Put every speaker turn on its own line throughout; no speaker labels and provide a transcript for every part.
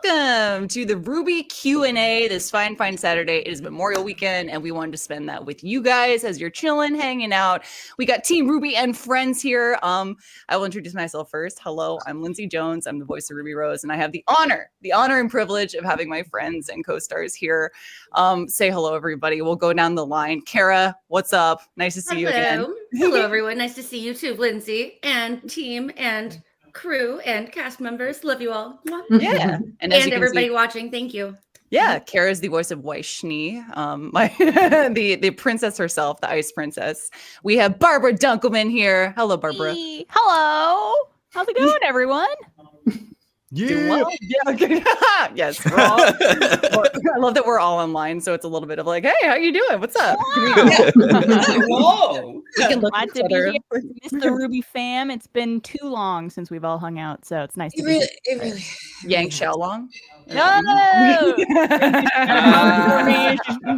welcome to the RWBY Q&A this fine Saturday. It is Memorial Weekend, and we wanted to spend that with you guys as you're chilling, hanging out. We got Team RWBY and friends here. I will introduce myself first. Hello, I'm Lindsay Jones. I'm the voice of Ruby Rose, and I have the honor and privilege of having my friends and co-stars here. Say hello, everybody. We'll go down the line. Kara, what's up? Nice to see you again.
Hello, everyone. Nice to see you too, Lindsay, and team, and crew, and cast members. Love you all.
Yeah.
And everybody watching, thank you.
Yeah, Kara's the voice of Waishni, the princess herself, the Ice Princess. We have Barbara Dunkelman here. Hello, Barbara.
Hey. Hello. How's it going, everyone?
Yeah. Well? Yeah. Okay. Yes. We're all, I love that we're all online, so it's a little bit of like, hey, how you doing? What's up?
Whoa.
We can look
Glad
at
to
each other.
be here. Missed the RWBY fam. It's been too long since we've all hung out, so it's nice to be here.
Yang Xiaolong.
No!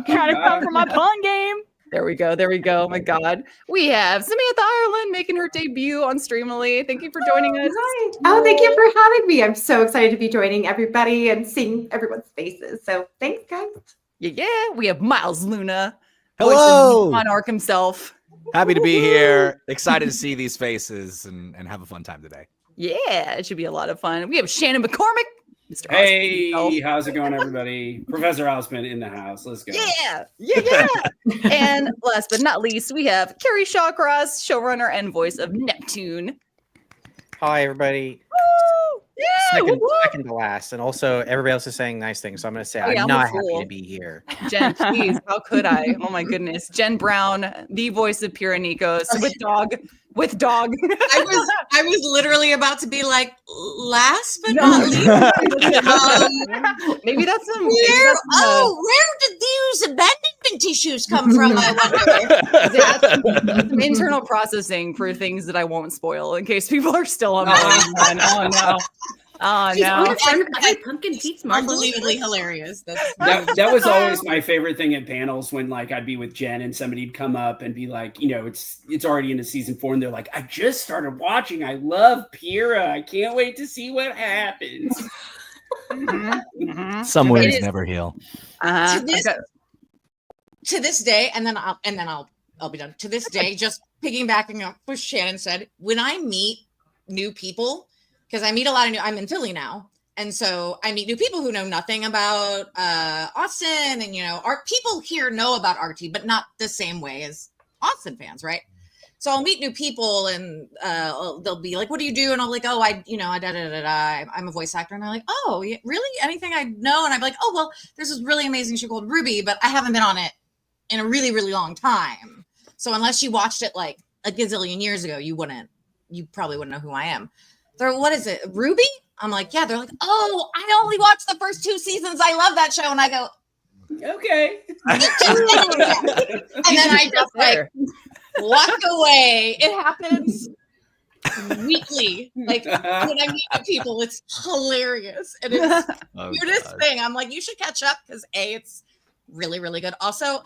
Trying to come for my pun game.
There we go. Oh my God. We have Samantha Ireland making her debut on Streamily. Thank you for joining us.
Hi. Oh, thank you for having me. I'm so excited to be joining everybody and seeing everyone's faces. So thanks, guys.
Yeah. We have Miles Luna.
Hello.
Monarch himself.
Happy to be here. Excited to see these faces and have a fun time today.
Yeah, it should be a lot of fun. We have Shannon McCormick. Mr.
Hey,
Osmond.
how's it going, everybody? Professor Osmond in the house. Let's go.
Yeah. And last but not least, we have Carrie Shawcross, showrunner and voice of Neptune.
Hi, everybody.
Woo! Yeah,
second to last. And also, everybody else is saying nice things. So I'm going to say I'm
I'm
not
a fool.
happy to be here.
Jen, please, how could I? Oh my goodness. Jen Brown, the voice of Pira Nikos, with dog.
I was literally about to be like, last but not least.
Maybe that's some.
Where did these abandonment tissues come from? I wonder.
Some internal processing for things that I won't spoil in case people are still on. Oh no. Oh no!
Pumpkin Pete's
Unbelievably hilarious.
That was always my favorite thing at panels when like I'd be with Jen and somebody'd come up and be like, you know, it's already into season 4 and they're like, I just started watching. I love Pira. I can't wait to see what happens.
Some wounds never heal.
To this day, and then I'll be done. To this day, just piggybacking off what Shannon said, when I meet new people. Because I meet a lot of I'm in Philly now. And so I meet new people who know nothing about Austin. And, you know, our people here know about RT, but not the same way as Austin fans, right? So I'll meet new people and they'll be like, what do you do? And I'll be like, oh, I'm a voice actor. And they're like, oh, really? Anything I know? And I'm like, oh, well, there's this really amazing show called RWBY, but I haven't been on it in a really, really long time. So unless you watched it like a gazillion years ago, you probably wouldn't know who I am. They're, what is it, RWBY? I'm like, yeah. They're like, oh, I only watched the first 2 seasons. I love that show. And I go,
okay.
And then I just like walk away. It happens weekly. Like when I meet new people, it's hilarious. And it's the weirdest thing. I'm like, you should catch up because it's really, really good. Also,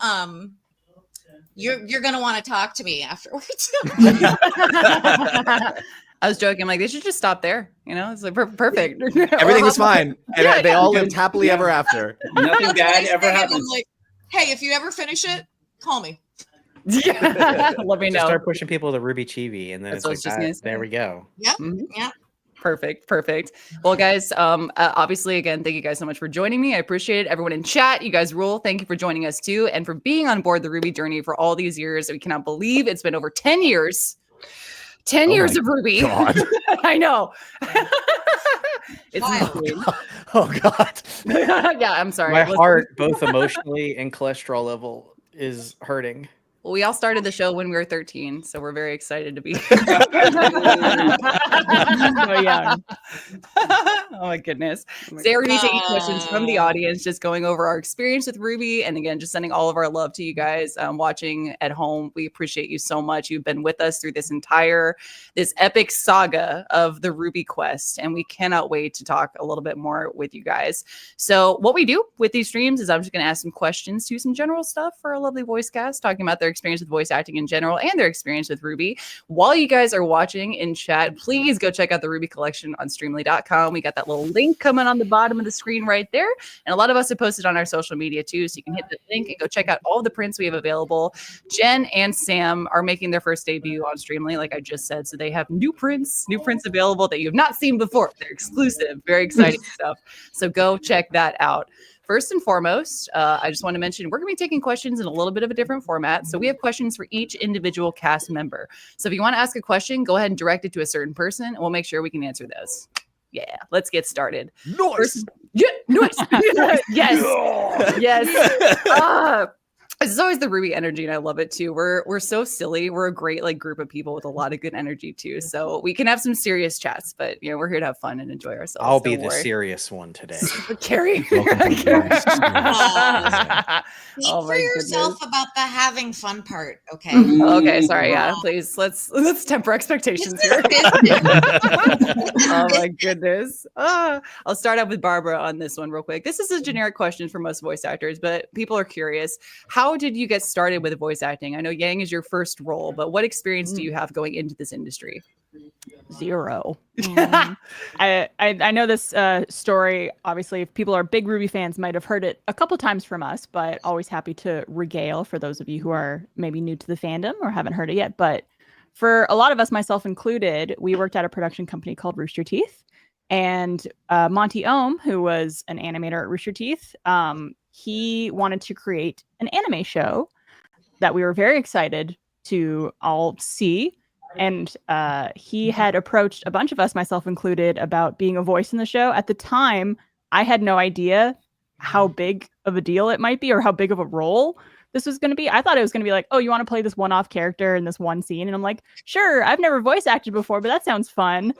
you're gonna want to talk to me afterwards.
I was joking. I'm like, they should just stop there. You know, it's like perfect.
Everything was fine. And they all lived happily ever after.
Nothing bad ever happens.
I'm like, hey, if you ever finish it, call me.
Yeah. Let me know.
Just start pushing people to RWBY TV, and then
That's
it's like, there we go.
Yep.
Mhm.
Yeah.
Perfect. Well, guys, obviously, again, thank you guys so much for joining me. I appreciate it. Everyone in chat, you guys rule. Thank you for joining us too, and for being on board the RWBY journey for all these years. We cannot believe it's been over 10 years. 10 years of RWBY.
God.
I know. It's
Oh God.
Yeah, I'm sorry.
My heart, both emotionally and cholesterol level, is hurting.
Well, we all started the show when we were 13, so we're very excited to be. So young. Oh my goodness. Today we're going to be taking questions from the audience, just going over our experience with RWBY, and again, just sending all of our love to you guys watching at home. We appreciate you so much. You've been with us through this epic saga of the RWBY quest, and we cannot wait to talk a little bit more with you guys. So what we do with these streams is I'm just going to ask some questions to some general stuff for our lovely voice cast, talking about their experience with voice acting in general and their experience with RWBY. While you guys are watching in chat, please go check out the RWBY collection on Streamily.com. We got that little link coming on the bottom of the screen right there. And a lot of us have posted on our social media too. So you can hit the link and go check out all of the prints we have available. Jen and Sam are making their first debut on Streamily, like I just said. So they have new prints available that you have not seen before. They're exclusive, very exciting stuff. So go check that out. First and foremost, I just want to mention we're going to be taking questions in a little bit of a different format. So we have questions for each individual cast member. So if you want to ask a question, go ahead and direct it to a certain person, and we'll make sure we can answer those. Yeah, let's get started.
Nice.
Nice. Yes. Yes. This is always the RWBY energy, and I love it too. We're so silly. We're a great group of people with a lot of good energy too. So we can have some serious chats, but we're here to have fun and enjoy ourselves.
I'll be the serious one today.
Carrie.
Speak for yourself about the having fun part, okay?
Okay, sorry. Yeah, please let's temper expectations here. Oh my goodness. I'll start out with Barbara on this one real quick. This is a generic question for most voice actors, but people are curious. How did you get started with voice acting? I know Yang is your first role, but what experience do you have going into this industry?
Zero. I know this story. Obviously, if people are big RWBY fans, might have heard it a couple times from us, but always happy to regale for those of you who are maybe new to the fandom or haven't heard it yet. But for a lot of us, myself included, we worked at a production company called Rooster Teeth. And Monty Ohm, who was an animator at Rooster Teeth, he wanted to create an anime show that we were very excited to all see. And he had approached a bunch of us, myself included, about being a voice in the show. At the time, I had no idea how big of a deal it might be or how big of a role this was going to be. I thought it was going to be like, oh, you want to play this one-off character in this one scene? And I'm like, sure, I've never voice acted before, but that sounds fun.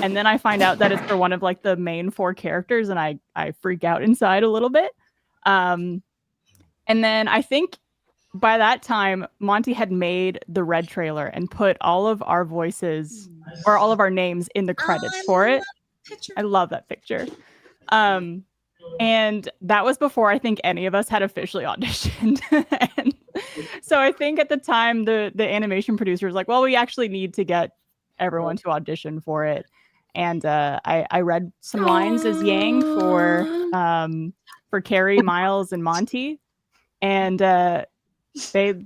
And then I find out that it's for one of the main 4 characters, and I freak out inside a little bit. And then I think by that time, Monty had made the red trailer and put all of our voices or all of our names in the credits for it. I love that picture. And that was before I think any of us had officially auditioned. And so I think at the time, the animation producer was like, well, we actually need to get everyone to audition for it. And I read some lines as Yang for Carrie, Miles, and Monty. And they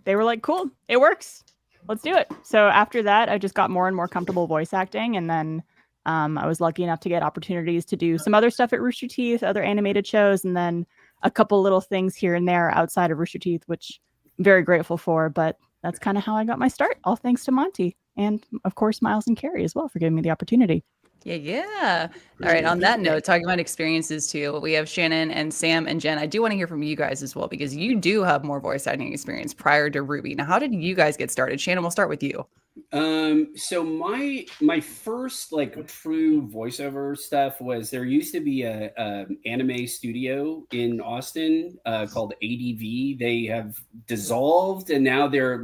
were like, cool, it works. Let's do it. So after that, I just got more and more comfortable voice acting. And then I was lucky enough to get opportunities to do some other stuff at Rooster Teeth, other animated shows, and then a couple little things here and there outside of Rooster Teeth, which I'm very grateful for. But that's kind of how I got my start, all thanks to Monty. And of course, Miles and Carrie as well for giving me the opportunity.
Yeah. All right. On that note, talking about experiences too, we have Shannon and Sam and Jen. I do want to hear from you guys as well, because you do have more voice acting experience prior to RWBY. Now, how did you guys get started? Shannon, we'll start with you.
So my first true voiceover stuff was, there used to be a anime studio in Austin called ADV. They have dissolved, and now they're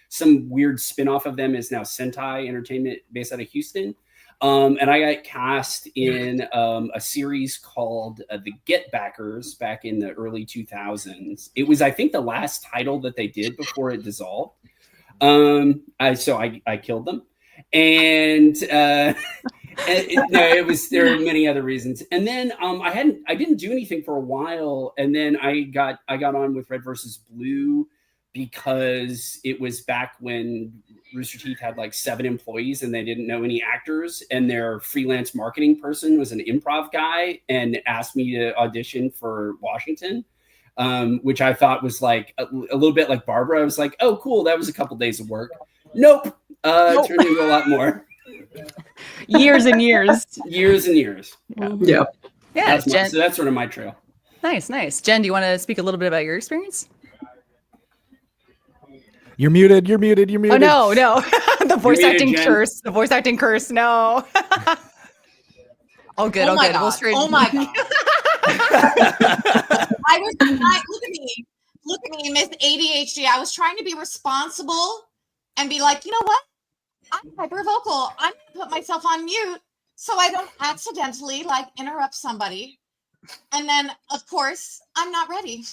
some weird spinoff of them is now Sentai Entertainment, based out of Houston. And I got cast in a series called The Get Backers back in the early 2000s. It was, I think, the last title that they did before it dissolved. So I killed them, and there are many other reasons. And then I didn't do anything for a while, and then I got on with Red vs. Blue, because it was back when Rooster Teeth had 7 employees and they didn't know any actors, and their freelance marketing person was an improv guy and asked me to audition for Washington, which I thought was a little bit like Barbara. I was like, oh, cool. That was a couple days of work. Nope. It turned into a lot more.
Years and years.
Years and years.
Yeah. Yeah.
So that's sort of my trail.
Nice. Jen, do you want to speak a little bit about your experience?
You're muted.
Oh, no. The voice acting
Jen.
curse. The voice acting curse. No. All good.
Oh my
good.
God.
We'll straighten.
Oh my God. Look at me, Miss ADHD. I was trying to be responsible and be like, you know what? I'm hyper vocal. I'm gonna put myself on mute so I don't accidentally interrupt somebody. And then, of course, I'm not ready.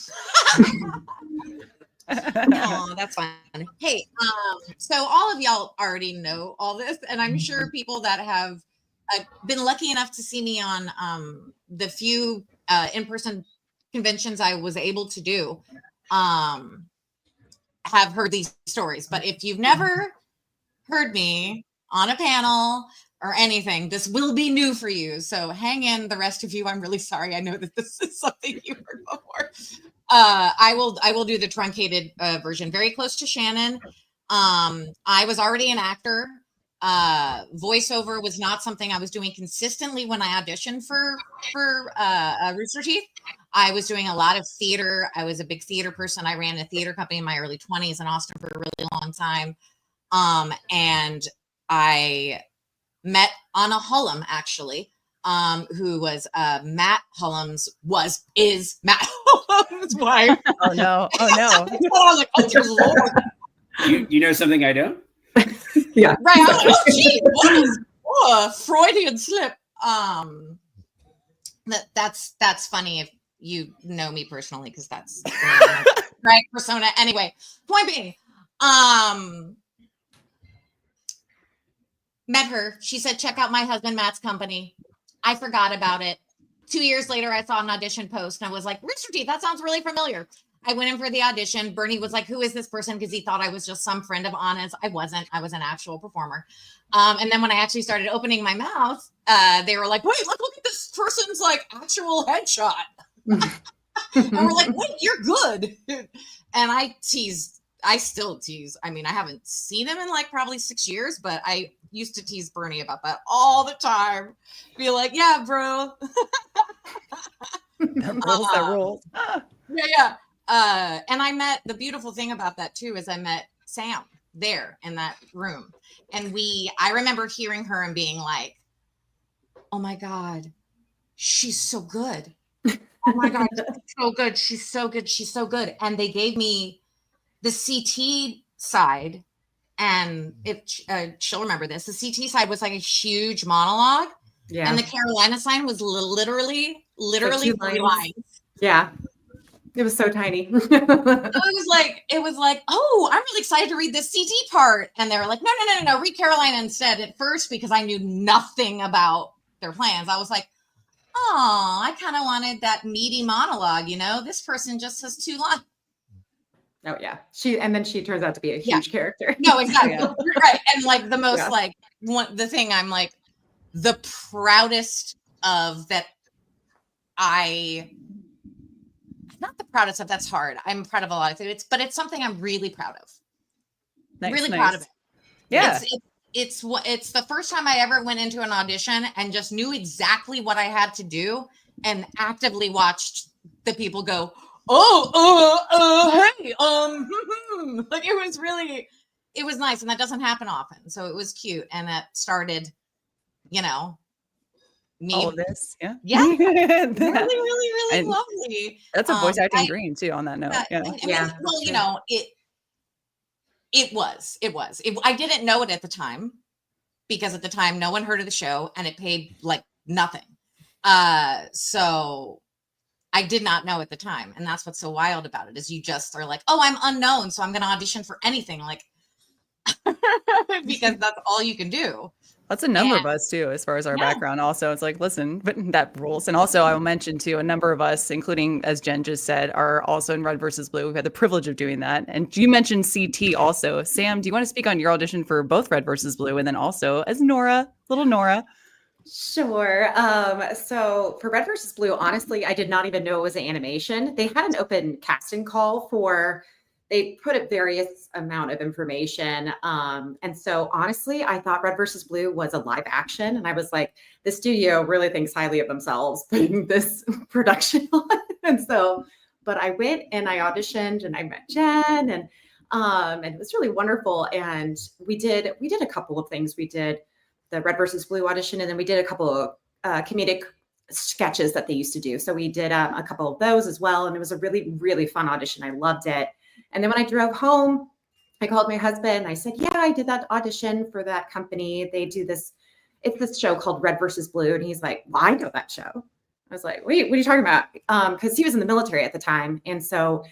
Oh, that's fine. Hey, so all of y'all already know all this, and I'm sure people that have been lucky enough to see me on the few in-person conventions I was able to do have heard these stories. But if you've never heard me on a panel or anything, this will be new for you. So hang in, the rest of you. I'm really sorry. I know that this is something you heard before. I will do the truncated version, very close to Shannon. I was already an actor. Voiceover was not something I was doing consistently when I auditioned for Rooster Teeth. I was doing a lot of theater. I was a big theater person. I ran a theater company in my early 20s in Austin for a really long time. And I met Anna Hullum, actually, who was Matt Hullum's is Matt Hullum's wife.
Oh no! Oh no!
I was like, oh dear Lord.
You know something I don't?
Yeah.
Right. I was like, oh gee, what is Freudian slip? That's funny if you know me personally, because that's right persona. Anyway, point being, met her. She said, check out my husband Matt's company. I forgot about it. 2 years later, I saw an audition post and I was like, Rooster Teeth, that sounds really familiar. I went in for the audition. Bernie was like, who is this person? Because he thought I was just some friend of Anna's. I wasn't. I was an actual performer. And then when I actually started opening my mouth, they were like, wait, look at this person's like actual headshot. And we're like, wait, you're good. And I still tease. I mean, I haven't seen him in like probably 6 years, but I used to tease Bernie about that all the time. Be like, yeah, bro.
That rules.
Yeah. And I met, the beautiful thing about that too is I met Sam there in that room. And I remember hearing her and being like, oh my God, she's so good. Oh my God, she's so good. She's so good. She's so good. And they gave me the CT side. And she'll remember this. The CT side was like a huge monologue.
Yeah.
And the Carolina sign was literally
Like 2
3 lines.
Yeah. It was so tiny.
So it was like, oh, I'm really excited to read this CT part. And they were like, no, read Carolina instead at first, because I knew nothing about their plans. I was like, oh, I kind of wanted that meaty monologue, this person just has 2 lines.
Oh yeah. And then she turns out to be a huge character.
No, exactly.
Yeah.
Right. And like the most the thing I'm like the proudest of that not the proudest of, that's hard. I'm proud of a lot of things, but it's something I'm really proud of.
Nice,
proud of it.
Yeah.
It's the first time I ever went into an audition and just knew exactly what I had to do and actively watched the people go, hey, like it was nice, and that doesn't happen often. So it was cute, and that started, me.
All of this, yeah.
really
And
lovely.
That's a voice acting dream too. On that note,
I mean, well, it was. I didn't know it at the time, because at the time no one heard of the show and it paid like nothing. So I did not know at the time, and that's what's so wild about it is you just are like, oh, I'm unknown, so I'm going to audition for anything, like because that's all you can do.
That's a number of us too, as far as our background. Also, it's like, listen, but that rules. And also, I will mention too, a number of us, including, as Jen just said, are also in Red versus Blue. We've had the privilege of doing that. And you mentioned CT also. Sam, do you want to speak on your audition for both Red versus Blue, and then also as Nora, little Nora?
Sure. So for Red versus Blue, honestly, I did not even know it was an animation. They had an open casting call they put a various amount of information. And so honestly, I thought Red versus Blue was a live action. And I was like, the studio really thinks highly of themselves putting this production on. And so, but I went and I auditioned and I met Jen and it was really wonderful. And we did a couple of things. We did the Red versus Blue audition, and then we did a couple of comedic sketches that they used to do. So we did a couple of those as well. And it was a really, really fun audition. I loved it. And then when I drove home, I called my husband. I said, yeah, I did that audition for that company. They do it's this show called Red versus Blue. And he's like, well, I know that show. I was like, wait, what are you talking about? Because he was in the military at the time. And so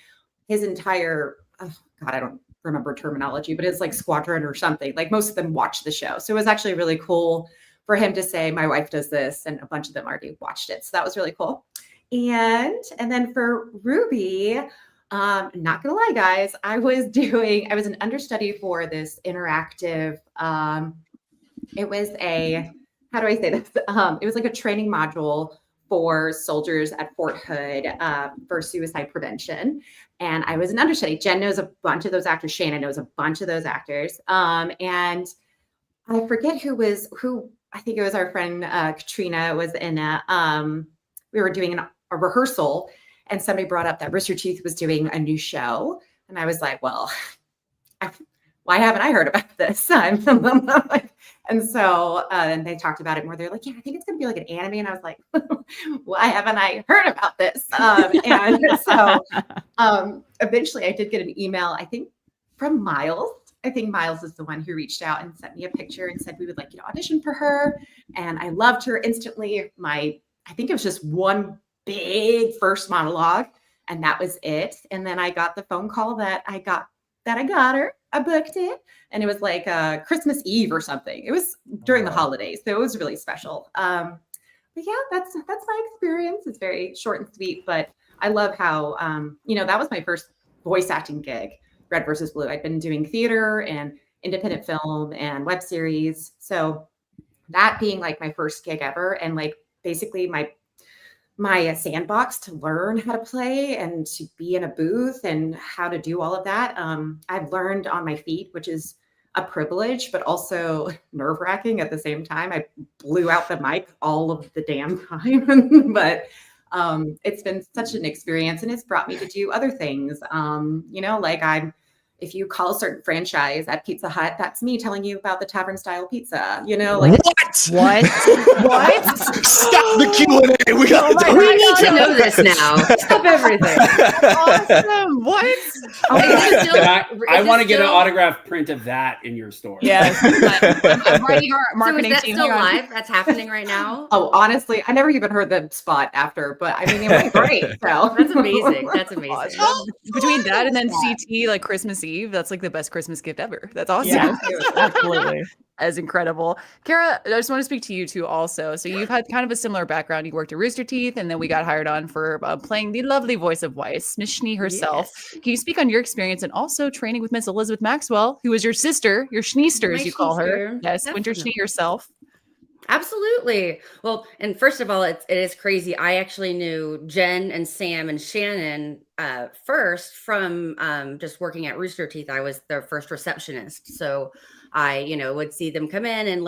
his entire oh God, I don't remember terminology, but it's like squadron or something. Like most of them watched the show. So it was actually really cool for him to say, my wife does this, and a bunch of them already watched it. So that was really cool. And then for RWBY, not gonna lie, guys, I was an understudy for this interactive, it was how do I say this? It was like a training module for soldiers at Fort Hood for suicide prevention. And I was an understudy. Jen knows a bunch of those actors. Shannon knows a bunch of those actors. And I forget who, I think it was our friend Katrina was in we were doing a rehearsal, and somebody brought up that Rooster Teeth was doing a new show. And I was like, well, why haven't I heard about this? And so and they talked about it more. They're like, yeah, I think it's going to be like an anime. And I was like, why haven't I heard about this? And so eventually I did get an email, I think from Miles. I think Miles is the one who reached out and sent me a picture and said we would like you to audition for her. And I loved her instantly. I think it was just one big first monologue, and that was it. And then I got the phone call that I got her. I booked it, and it was like Christmas Eve or something. It was during the holidays, so it was really special. But yeah, that's my experience. It's very short and sweet, but I love how that was my first voice acting gig, Red versus Blue. I'd been doing theater and independent film and web series, so that being like my first gig ever, and like basically my sandbox to learn how to play and to be in a booth and how to do all of that. I've learned on my feet, which is a privilege, but also nerve-wracking at the same time. I blew out the mic all of the damn time, but it's been such an experience, and it's brought me to do other things. If you call a certain franchise at Pizza Hut, that's me telling you about the tavern style pizza,
what? Stop the Q&A. We
need to know this now. Stop everything.
Awesome. What?
I want to get an autographed print of that in your store.
Yes. I'm writing our marketing
so is that
team
still
here on-
live? That's happening right now?
Oh, honestly, I never even heard the spot after, but I mean, it went great. So
That's amazing. That's amazing.
Between that and then CT, like Christmas Eve, that's like the best Christmas gift ever. That's awesome.
Yeah, absolutely.
That's incredible. Kara, I just want to speak to you too also. So you've had kind of a similar background. You worked at Rooster Teeth, and then we got hired on for playing the lovely voice of Weiss, Miss Schnee herself.
Yes.
Can you speak on your experience and also training with Miss Elizabeth Maxwell, who is your sister, your Schneester, as
My
you call her?
Schneester.
Yes, Winter
Definitely.
Schnee herself.
Absolutely. Well, and first of all, it is crazy. I actually knew Jen and Sam and Shannon first from just working at Rooster Teeth. I was their first receptionist. So I, would see them come in and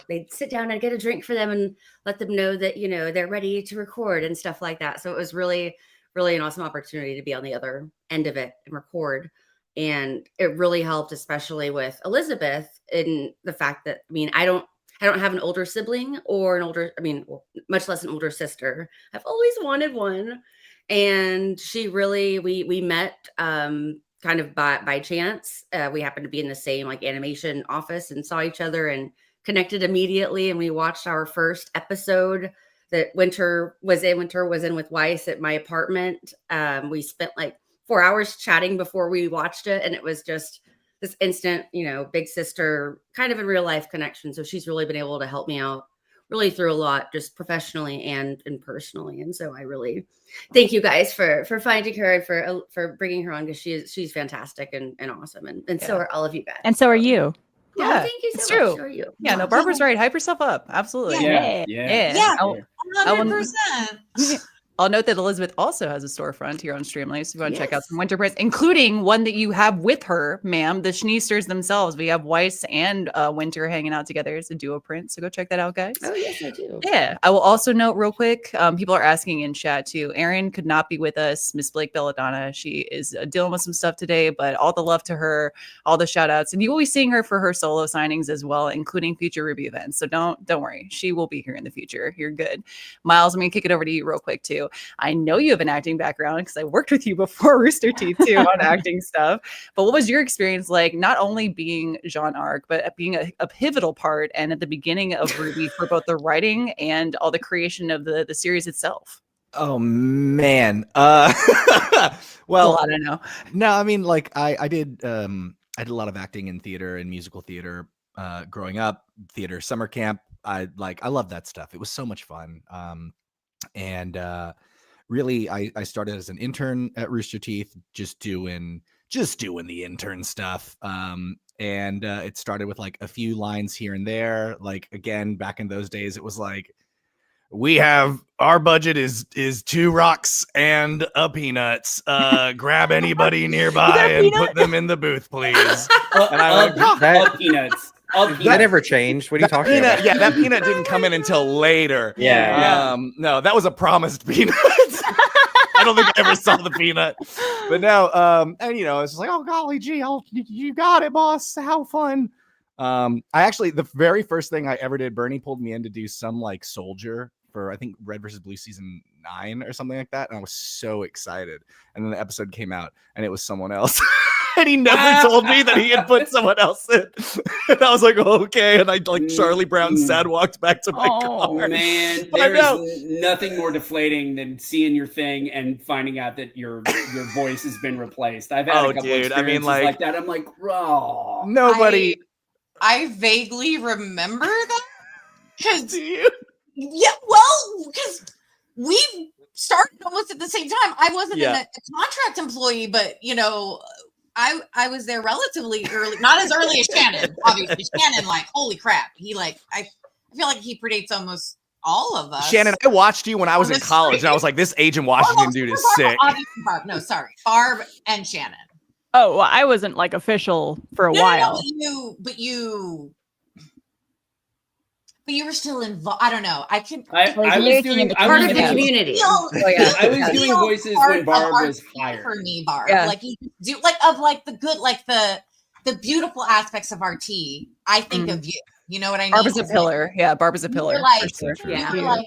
they'd sit down and get a drink for them and let them know that, they're ready to record and stuff like that. So it was really, really an awesome opportunity to be on the other end of it and record. And it really helped, especially with Elizabeth, in the fact that, I don't have an older sibling or much less an older sister. I've always wanted one. And she really, we met kind of by chance. We happened to be in the same animation office and saw each other and connected immediately. And we watched our first episode that Winter was in with Weiss at my apartment. We spent 4 hours chatting before we watched it. And it was just this instant, big sister kind of in real life connection. So she's really been able to help me out really through a lot, just professionally and personally. And so I really thank you guys for finding her and for bringing her on, because she's fantastic and awesome. And so are all of you guys.
And so are you.
Yeah,
thank you so
it's
much.
true.
So are you.
Yeah, no, Barbara's right. Hype yourself up. Absolutely.
Yeah.
Yeah. I will-
100%.
I'll note that Elizabeth also has a storefront here on Streamily, so if you want to check out some winter prints, including one that you have with her, ma'am, the Schneesters themselves. We have Weiss and Winter hanging out together as a duo print, so go check that out, guys.
Oh, yes, I do.
Yeah, I will also note real quick, people are asking in chat too. Erin could not be with us, Miss Blake Belladonna. She is dealing with some stuff today, but all the love to her, all the shout outs, and you will be seeing her for her solo signings as well, including future RWBY events. So don't worry, she will be here in the future. You're good. Miles, I'm gonna kick it over to you real quick too. I know you have an acting background because I worked with you before Rooster Teeth too on acting stuff. But what was your experience like, not only being Jean Arc, but being a pivotal part and at the beginning of RWBY for both the writing and all the creation of the series itself?
Oh man. Well,
a lot, I know.
no, I mean, like I did a lot of acting in theater and musical theater growing up, theater summer camp. I love that stuff. It was so much fun. And really, I started as an intern at Rooster Teeth, just doing the intern stuff. And it started with like a few lines here and there. Like, again, back in those days, it was like, our budget is 2 rocks and a peanuts. Grab anybody nearby and put them in the booth, please. And I went,
All peanuts.
That never changed. What are you talking about?
Yeah, that peanut didn't come in until later.
Yeah.
No, that was a promised peanut. I don't think I ever saw the peanut. But no, and it's just like, oh golly gee, you got it, boss. How fun. I actually, the very first thing I ever did, Bernie pulled me in to do some like soldier for, I think, Red versus Blue season 9 or something like that. And I was so excited. And then the episode came out and it was someone else. And he never told me that he had put someone else in. And I was like, okay. And I like Charlie Brown sad walked back to my car.
Man, there's nothing more deflating than seeing your thing and finding out that your voice has been replaced. I've had a couple experiences like that. I'm like, oh,
nobody.
I vaguely remember that. Because because we started almost at the same time. I wasn't a contract employee, but I was there relatively early, not as early as Shannon. Obviously, Shannon, like, holy crap, he like I feel like he predates almost all of us.
Shannon, I watched you when I was in college, and I was like, this Agent Washington dude is sick.
Barb, no, sorry, Barb and Shannon.
Oh, well, I wasn't like official for a while.
No, but you were still involved. I don't know. I
was doing part of the community.
I was doing voices when Barb was hired.
For me, Barb, like you do, like the good, like the beautiful aspects of RT. I think of you. You know what I mean?
Barb is a pillar. Yeah, Barb is a pillar.
Like,
yeah.
Like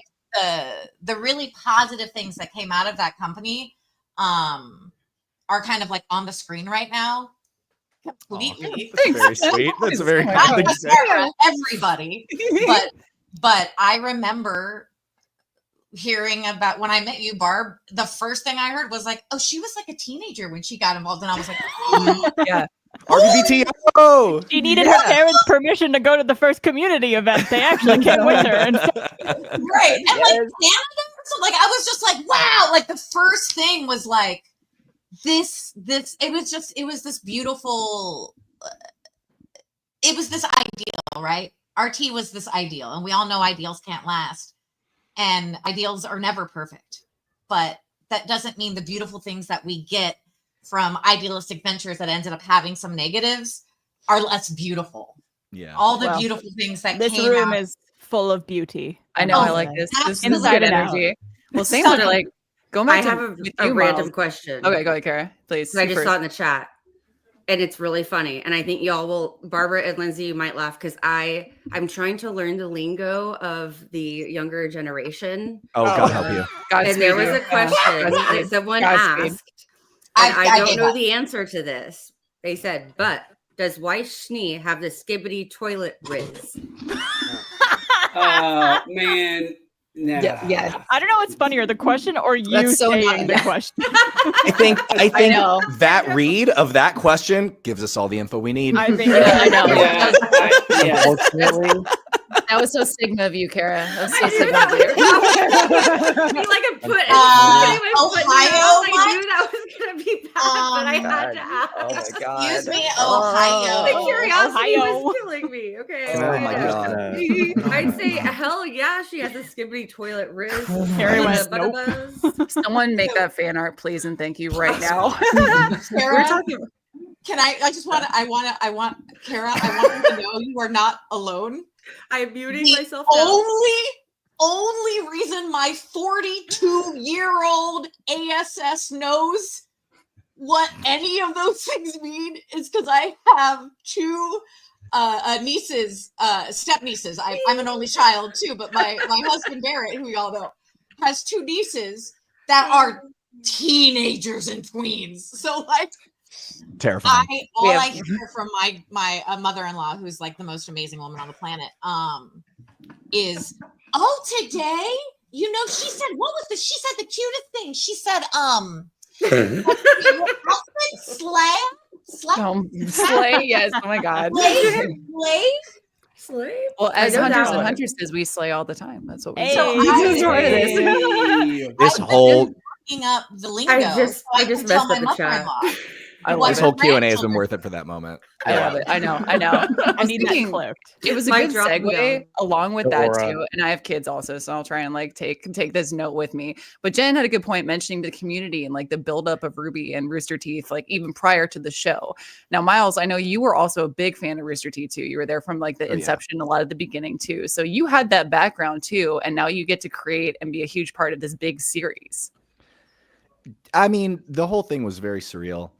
the really positive things that came out of that company, are kind of like on the screen right now. Completely.
That's very sweet. That's a very
kind thing to say. Everybody. But I remember hearing about when I met you, Barb, the first thing I heard was like, oh, she was like a teenager when she got involved. And I was like,
yeah.
RWBY.
She needed her parents' permission to go to the first community event. They actually came with her. And
right. And like Canada, so like I was just like, wow. Like the first thing was like this it was this beautiful it was this ideal, right? RT was this ideal, and we all know ideals can't last, and ideals are never perfect, but that doesn't mean the beautiful things that we get from idealistic ventures that ended up having some negatives are less beautiful.
Yeah,
all the beautiful things that
this
came
room
out.
is full of beauty.
I know. I like this. This is
inside
good
and
energy.
out.
Well, same with like go back.
I have a random question.
Okay, go ahead, Kara, please.
I just saw it in the chat, and it's really funny. And I think y'all will, Barbara and Lindsay, you might laugh because I'm trying to learn the lingo of the younger generation.
Oh, God help you.
And there was a question that someone asked, and I don't know the answer to this. They said, but does Weiss Schnee have the skibbity toilet riz?
Oh, man. No.
Yeah.
I don't know what's funnier, the question or you saying the question.
I think that read of that question gives us all the info we need.
I think
I know.
Unfortunately.
That was so Sigma of you, Kara. That was so Sigma of you.
Ohio. I knew that was going to be bad, but I had to ask.
Oh my God.
Excuse me, Ohio.
The curiosity
Ohio.
was killing me. Okay.
Oh my God.
I'd say, hell yeah, she has a skibbity toilet riz.
Kara went,
nope.
Someone make that fan art, please, and thank you right now.
Kara, can I want Kara, I want you to know you are not alone.
I'm muting myself
now.
now.
Only reason my 42-year-old ASS knows what any of those things mean is because I have two nieces, step nieces. I'm an only child too, but my husband Barrett, who y'all know, has two nieces that are teenagers and tweens. So like,
terrifying.
I hear from my mother-in-law, who's like the most amazing woman on the planet, is, oh, today she said, what was this? She said the cutest thing. She said, your outfit slay.
Slay, yes. Oh my God.
Slave?
Well,
I
as
know that
Hunters and
one.
Huntresses, we slay all the time. That's what we
Hey.
say. That's what it is.
This whole
Looking up the lingo.
I just
can
messed
tell
up
my
the chat.
mother-in-law.
I
what
love
This
her
whole Q&A has been
grandchildren-
worth it for that moment.
I love it. I know. I
I
was
need that
thinking
clipped.
it was a
Mic
good
drop 'em
segue
down.
along with
The
that
aura.
too. And I have kids also, so I'll try and like take this note with me. But Jen had a good point mentioning the community and like the buildup of RWBY and Rooster Teeth, like even prior to the show. Now, Miles, I know you were also a big fan of Rooster Teeth too. You were there from like the
Oh, yeah.
inception, a lot of the beginning too. So you had that background too, and now you get to create and be a huge part of this big series.
I mean, the whole thing was very surreal.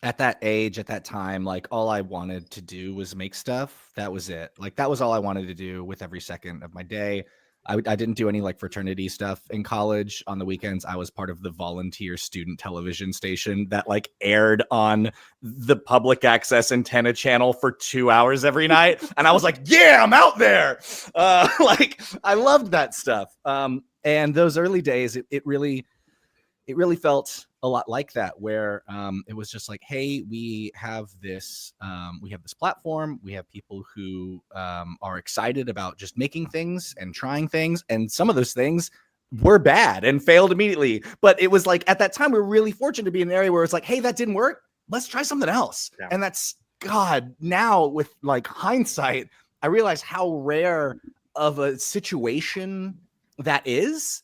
At that age, at that time, like all I wanted to do was make stuff. That was it. Like that was all I wanted to do with every second of my day. I didn't do any like fraternity stuff in college. On the weekends, I was part of the volunteer student television station that like aired on the public access antenna channel for 2 hours every night. And I was like, yeah, I'm out there. Like I loved that stuff. And those early days, it really felt a lot like that, where it was just like, hey, we have this platform, we have people who are excited about just making things and trying things, and some of those things were bad and failed immediately. But it was like at that time we were really fortunate to be in an area where it's like, hey, that didn't work, let's try something else.
Yeah.
And that's, God, now with like hindsight, I realize how rare of a situation that is.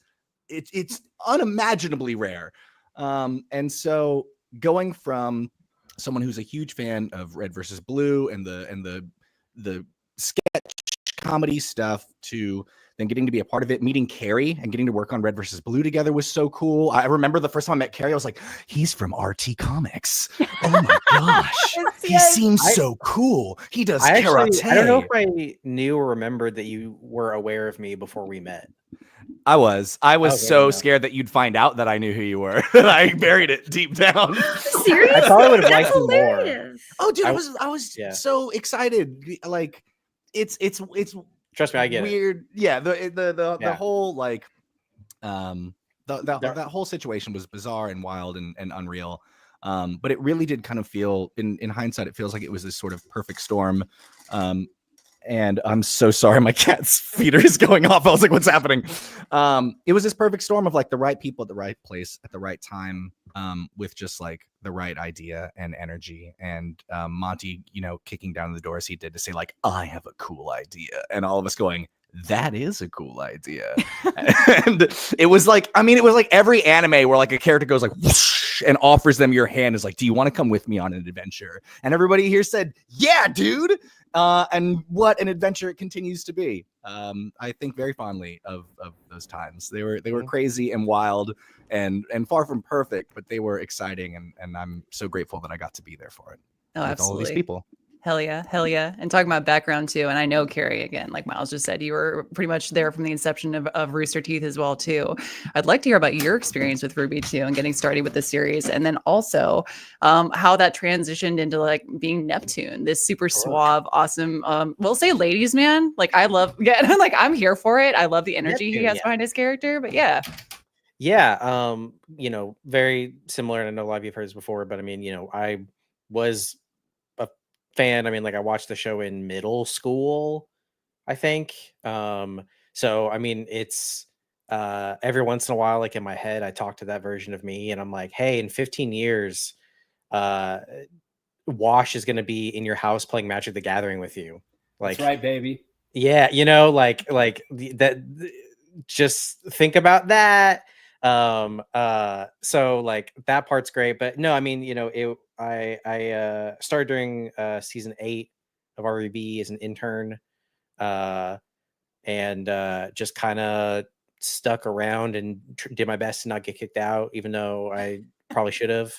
It's unimaginably rare. And so going from someone who's a huge fan of Red versus Blue and the sketch comedy stuff to then getting to be a part of it, meeting Carrie and getting to work on Red versus Blue together was so cool. I remember the first time I met Carrie, I was like, he's from RT Comics. Oh my gosh. He seems so cool. He does karate.
I don't know if I knew or remembered that you were aware of me before we met.
I was
Okay,
so
yeah.
scared that you'd find out that I knew who you were. That I buried it deep down.
Seriously?
I probably would have
That's
liked you more.
hilarious.
Oh, dude,
I
I was
yeah.
so excited. Like, it's
Trust me, I get it.
weird. Yeah, the
Yeah.
whole like, that whole situation was bizarre and wild and unreal. But it really did kind of feel, in hindsight, it feels like it was this sort of perfect storm. And I'm so sorry, my cat's feeder is going off. I was like, what's happening? It was this perfect storm of like the right people at the right place at the right time, with just like the right idea and energy. And Monty, kicking down the door as he did to say like, I have a cool idea. And all of us going, that is a cool idea. And it was like every anime where like a character goes like whoosh and offers them your hand, is like, do you want to come with me on an adventure? And everybody here said, yeah, dude. And what an adventure it continues to be. I think very fondly of those times. They were crazy and wild and far from perfect, but they were exciting, and I'm so grateful that I got to be there for it.
Oh,
with
absolutely.
all of these people.
Hell yeah. And talking about background too, and I know Carrie, again, like Miles just said, you were pretty much there from the inception of Rooster Teeth as well too. I'd like to hear about your experience with RWBY too and getting started with the series, and then also how that transitioned into like being Neptune, this super suave, awesome, we'll say ladies man. Like I love, like I'm here for it. I love the energy he has behind his character, but yeah.
Yeah, very similar, and I know a lot of you have heard this before, but I mean, I was a fan. I mean, like I watched the show in middle school, I think. So I mean, it's every once in a while, like in my head, I talk to that version of me, and I'm like, hey, in 15 years, Wash is going to be in your house playing Magic the Gathering with you. Like,
That's right, baby.
Yeah, that. Just think about that. So like that part's great, but no, I mean, I started during season 8 of RWBY as an intern, and just kind of stuck around and did my best to not get kicked out, even though I probably should have.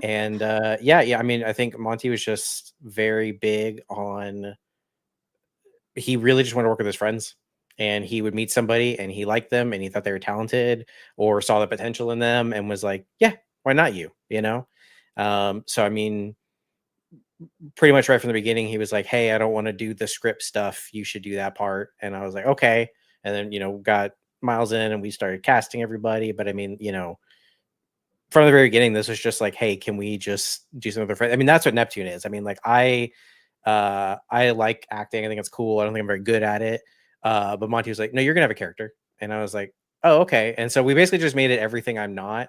And yeah, I mean, I think Monty was just very big on, he really just wanted to work with his friends. And he would meet somebody and he liked them and he thought they were talented or saw the potential in them and was like, yeah, why not you? So, I mean, pretty much right from the beginning, he was like, hey, I don't want to do the script stuff. You should do that part. And I was like, okay. And then, got miles in and we started casting everybody. But I mean, you know, from the very beginning, this was just like, hey, can we just do something with friends? I mean, that's what Neptune is. I mean, like I like acting. I think it's cool. I don't think I'm very good at it. But Monty was like, no, you're gonna have a character. And I was like, oh, okay. And so we basically just made it everything I'm not.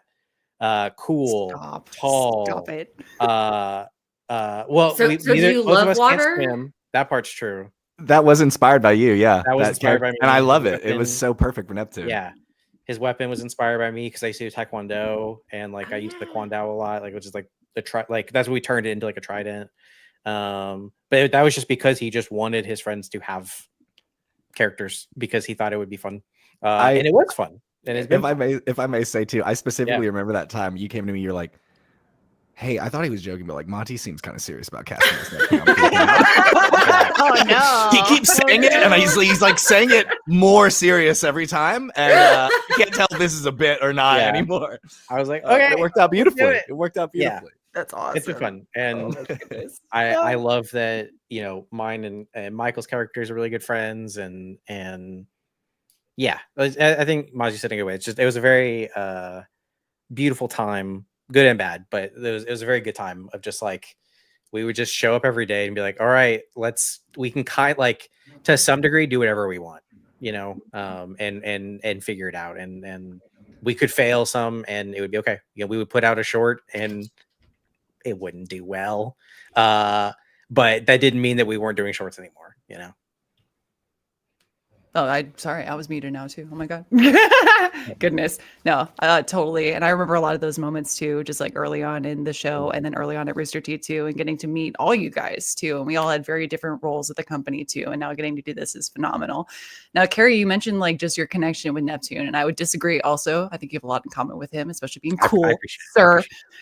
Cool, tall.
Stop it.
Well,
So do you love water?
That part's true.
That was inspired by you, yeah.
That was inspired by me.
And I love it. It was so perfect for Neptune.
Yeah. His weapon was inspired by me because I used to do Taekwondo and like I used the Kwandao a lot, like which is like like that's what we turned it into, like a trident. But that was just because he just wanted his friends to have characters because he thought it would be fun. And it was fun. And it's been
if I may say too, I specifically remember that time you came to me, you're like, hey, I thought he was joking, but like Monty seems kind of serious about casting this next
Oh no.
He keeps saying it, and he's like saying it more serious every time, and you can't tell if this is a bit or not anymore.
I was like, okay,
it worked out beautifully. It worked out beautifully.
That's awesome.
It's been fun, and I love that, you know, mine and Michael's characters are really good friends, and yeah, I think Maji's sitting away. It was a very beautiful time, good and bad, but it was a very good time of just like we would just show up every day and be like, all right, we can kind like to some degree do whatever we want, you know, and figure it out, and we could fail some and it would be okay. You know, we would put out a short and it wouldn't do well, but that didn't mean that we weren't doing shorts anymore, you know.
Oh, sorry, I was muted now too. Oh my God. Goodness. No, totally. And I remember a lot of those moments too, just like early on in the show and then early on at Rooster Teeth too, and getting to meet all you guys too. And we all had very different roles at the company too. And now getting to do this is phenomenal. Now, Carrie, you mentioned like just your connection with Neptune, and I would disagree also. I think you have a lot in common with him, especially being cool. I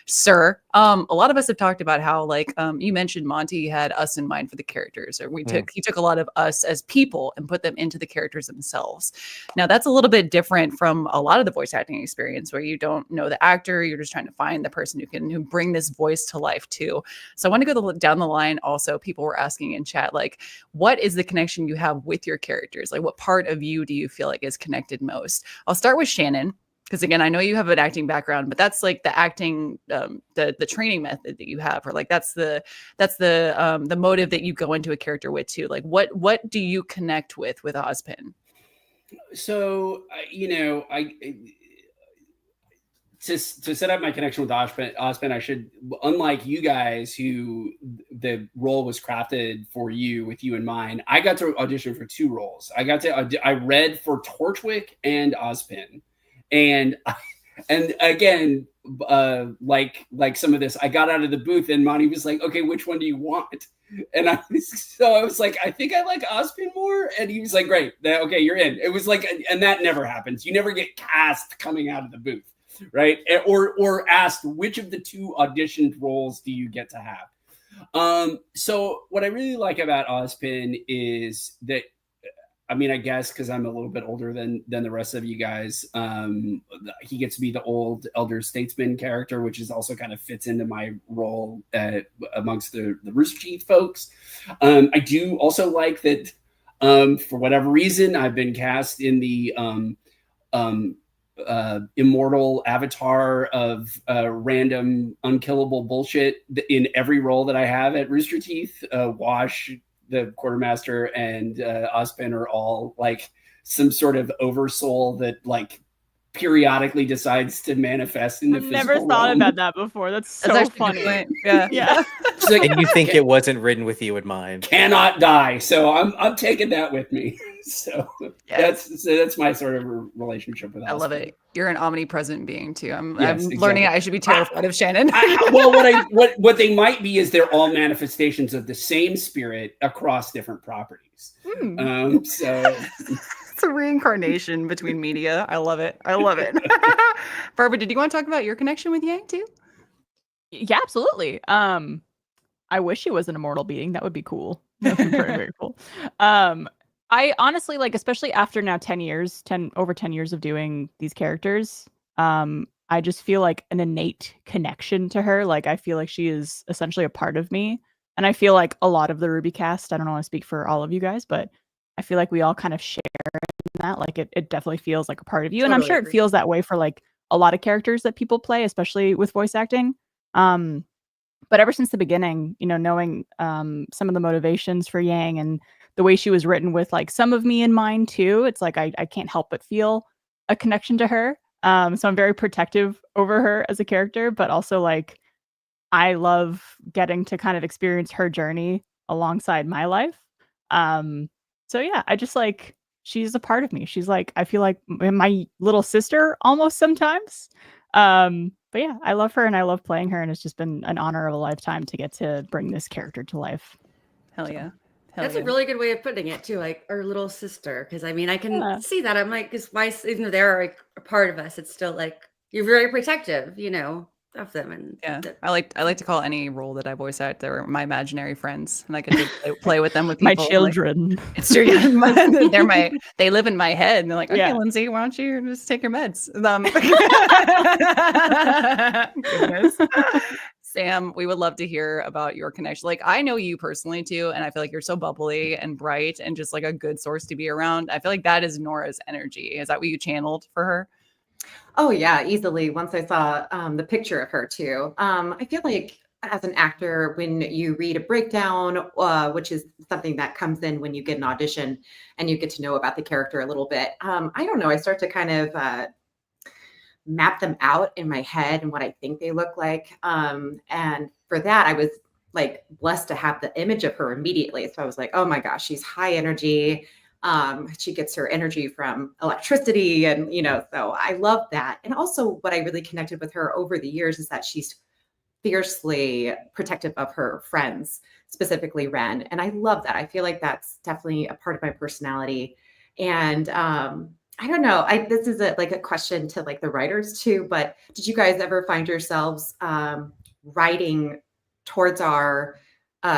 sir. A lot of us have talked about how like you mentioned Monty had us in mind for the characters, or he took a lot of us as people and put them into the characters themselves. Now that's a little bit different from a lot of the voice acting experience where you don't know the actor, you're just trying to find the person who bring this voice to life too. So I want to go down the line. Also, people were asking in chat, like, what is the connection you have with your characters? Like, what part of you do you feel like is connected most? I'll start with Shannon, because again, I know you have an acting background, but that's like the acting, the training method that you have, or like that's the motive that you go into a character with too. Like, what do you connect with Ozpin?
So you know, to set up my connection with Ozpin, I should, unlike you guys, who the role was crafted for you with you in mind. I got to audition for two roles. I read for Torchwick and Ozpin. And again, like some of this, I got out of the booth and Monty was like, okay, which one do you want? And I was like, I think I like Ozpin more. And he was like, great. Okay, you're in. It was like, and that never happens. You never get cast coming out of the booth, right? Or asked which of the two auditioned roles do you get to have? So what I really like about Ozpin is that, I mean, I guess because I'm a little bit older than the rest of you guys, he gets to be the old elder statesman character, which is also kind of fits into my role amongst the Rooster Teeth folks. I do also like that for whatever reason, I've been cast in the immortal avatar of random unkillable bullshit in every role that I have at Rooster Teeth. Wash, the quartermaster, and Ozpin are all like some sort of oversoul that like periodically decides to manifest in the physical
never thought
realm.
about that before. That's so funny. Yeah.
Like,
and you think it wasn't written with you in mind.
Cannot die. So I'm taking that with me. So that's my sort of relationship with Ozpin.
I love it. You're an omnipresent being too. I'm
Exactly.
learning I should be terrified of Shannon.
Well, what they might be is they're all manifestations of the same spirit across different properties. So
it's a reincarnation between media. I love it. Barbara, did you want to talk about your connection with Yang too?
Yeah, absolutely. I wish he was an immortal being. That would be cool. That would be very, very cool. I honestly, like, especially after now over 10 years of doing these characters, I just feel like an innate connection to her. Like, I feel like she is essentially a part of me. And I feel like a lot of the RWBY cast, I don't want to speak for all of you guys, but I feel like we all kind of share in that. Like it definitely feels like a part of you. And I'm
Totally
sure it
agree.
feels that way for like a lot of characters that people play, especially with voice acting. But ever since the beginning, knowing some of the motivations for Yang and the way she was written with like some of me in mind too, it's like I can't help but feel a connection to her. So I'm very protective over her as a character, but also like I love getting to kind of experience her journey alongside my life. So yeah, I just like she's a part of me. She's like I feel like my little sister almost sometimes. But yeah, I love her and I love playing her, and it's just been an honor of a lifetime to get to bring this character to life.
Hell yeah. Hell
That's
yeah.
a really good way of putting it too, like our little sister. Because I mean, I can
Yeah.
see that. I'm like, because why, even though they're like a part of us, it's still like you're very protective, of them. And
Yeah, I like to call any role that I voice act they're my imaginary friends, and I get to play with them with
My
people. Like,
children.
it's true. Yeah, they live in my head, and they're like, okay,
Yeah.
Lindsay, why don't you just take your meds? Goodness. Sam, we would love to hear about your connection. Like, I know you personally too, and I feel like you're so bubbly and bright and just like a good source to be around. I feel like that is Nora's energy. Is that what you channeled for her?
Oh yeah, easily. Once I saw the picture of her too, I feel like as an actor, when you read a breakdown, which is something that comes in when you get an audition and you get to know about the character a little bit, I don't know. I start to kind of map them out in my head and what I think they look like. And for that, I was like blessed to have the image of her immediately. So I was like, oh my gosh, she's high energy. She gets her energy from electricity, and so I love that. And also what I really connected with her over the years is that she's fiercely protective of her friends, specifically Ren. And I love that. I feel like that's definitely a part of my personality. And I don't know. This is a question to like the writers too, but did you guys ever find yourselves writing towards our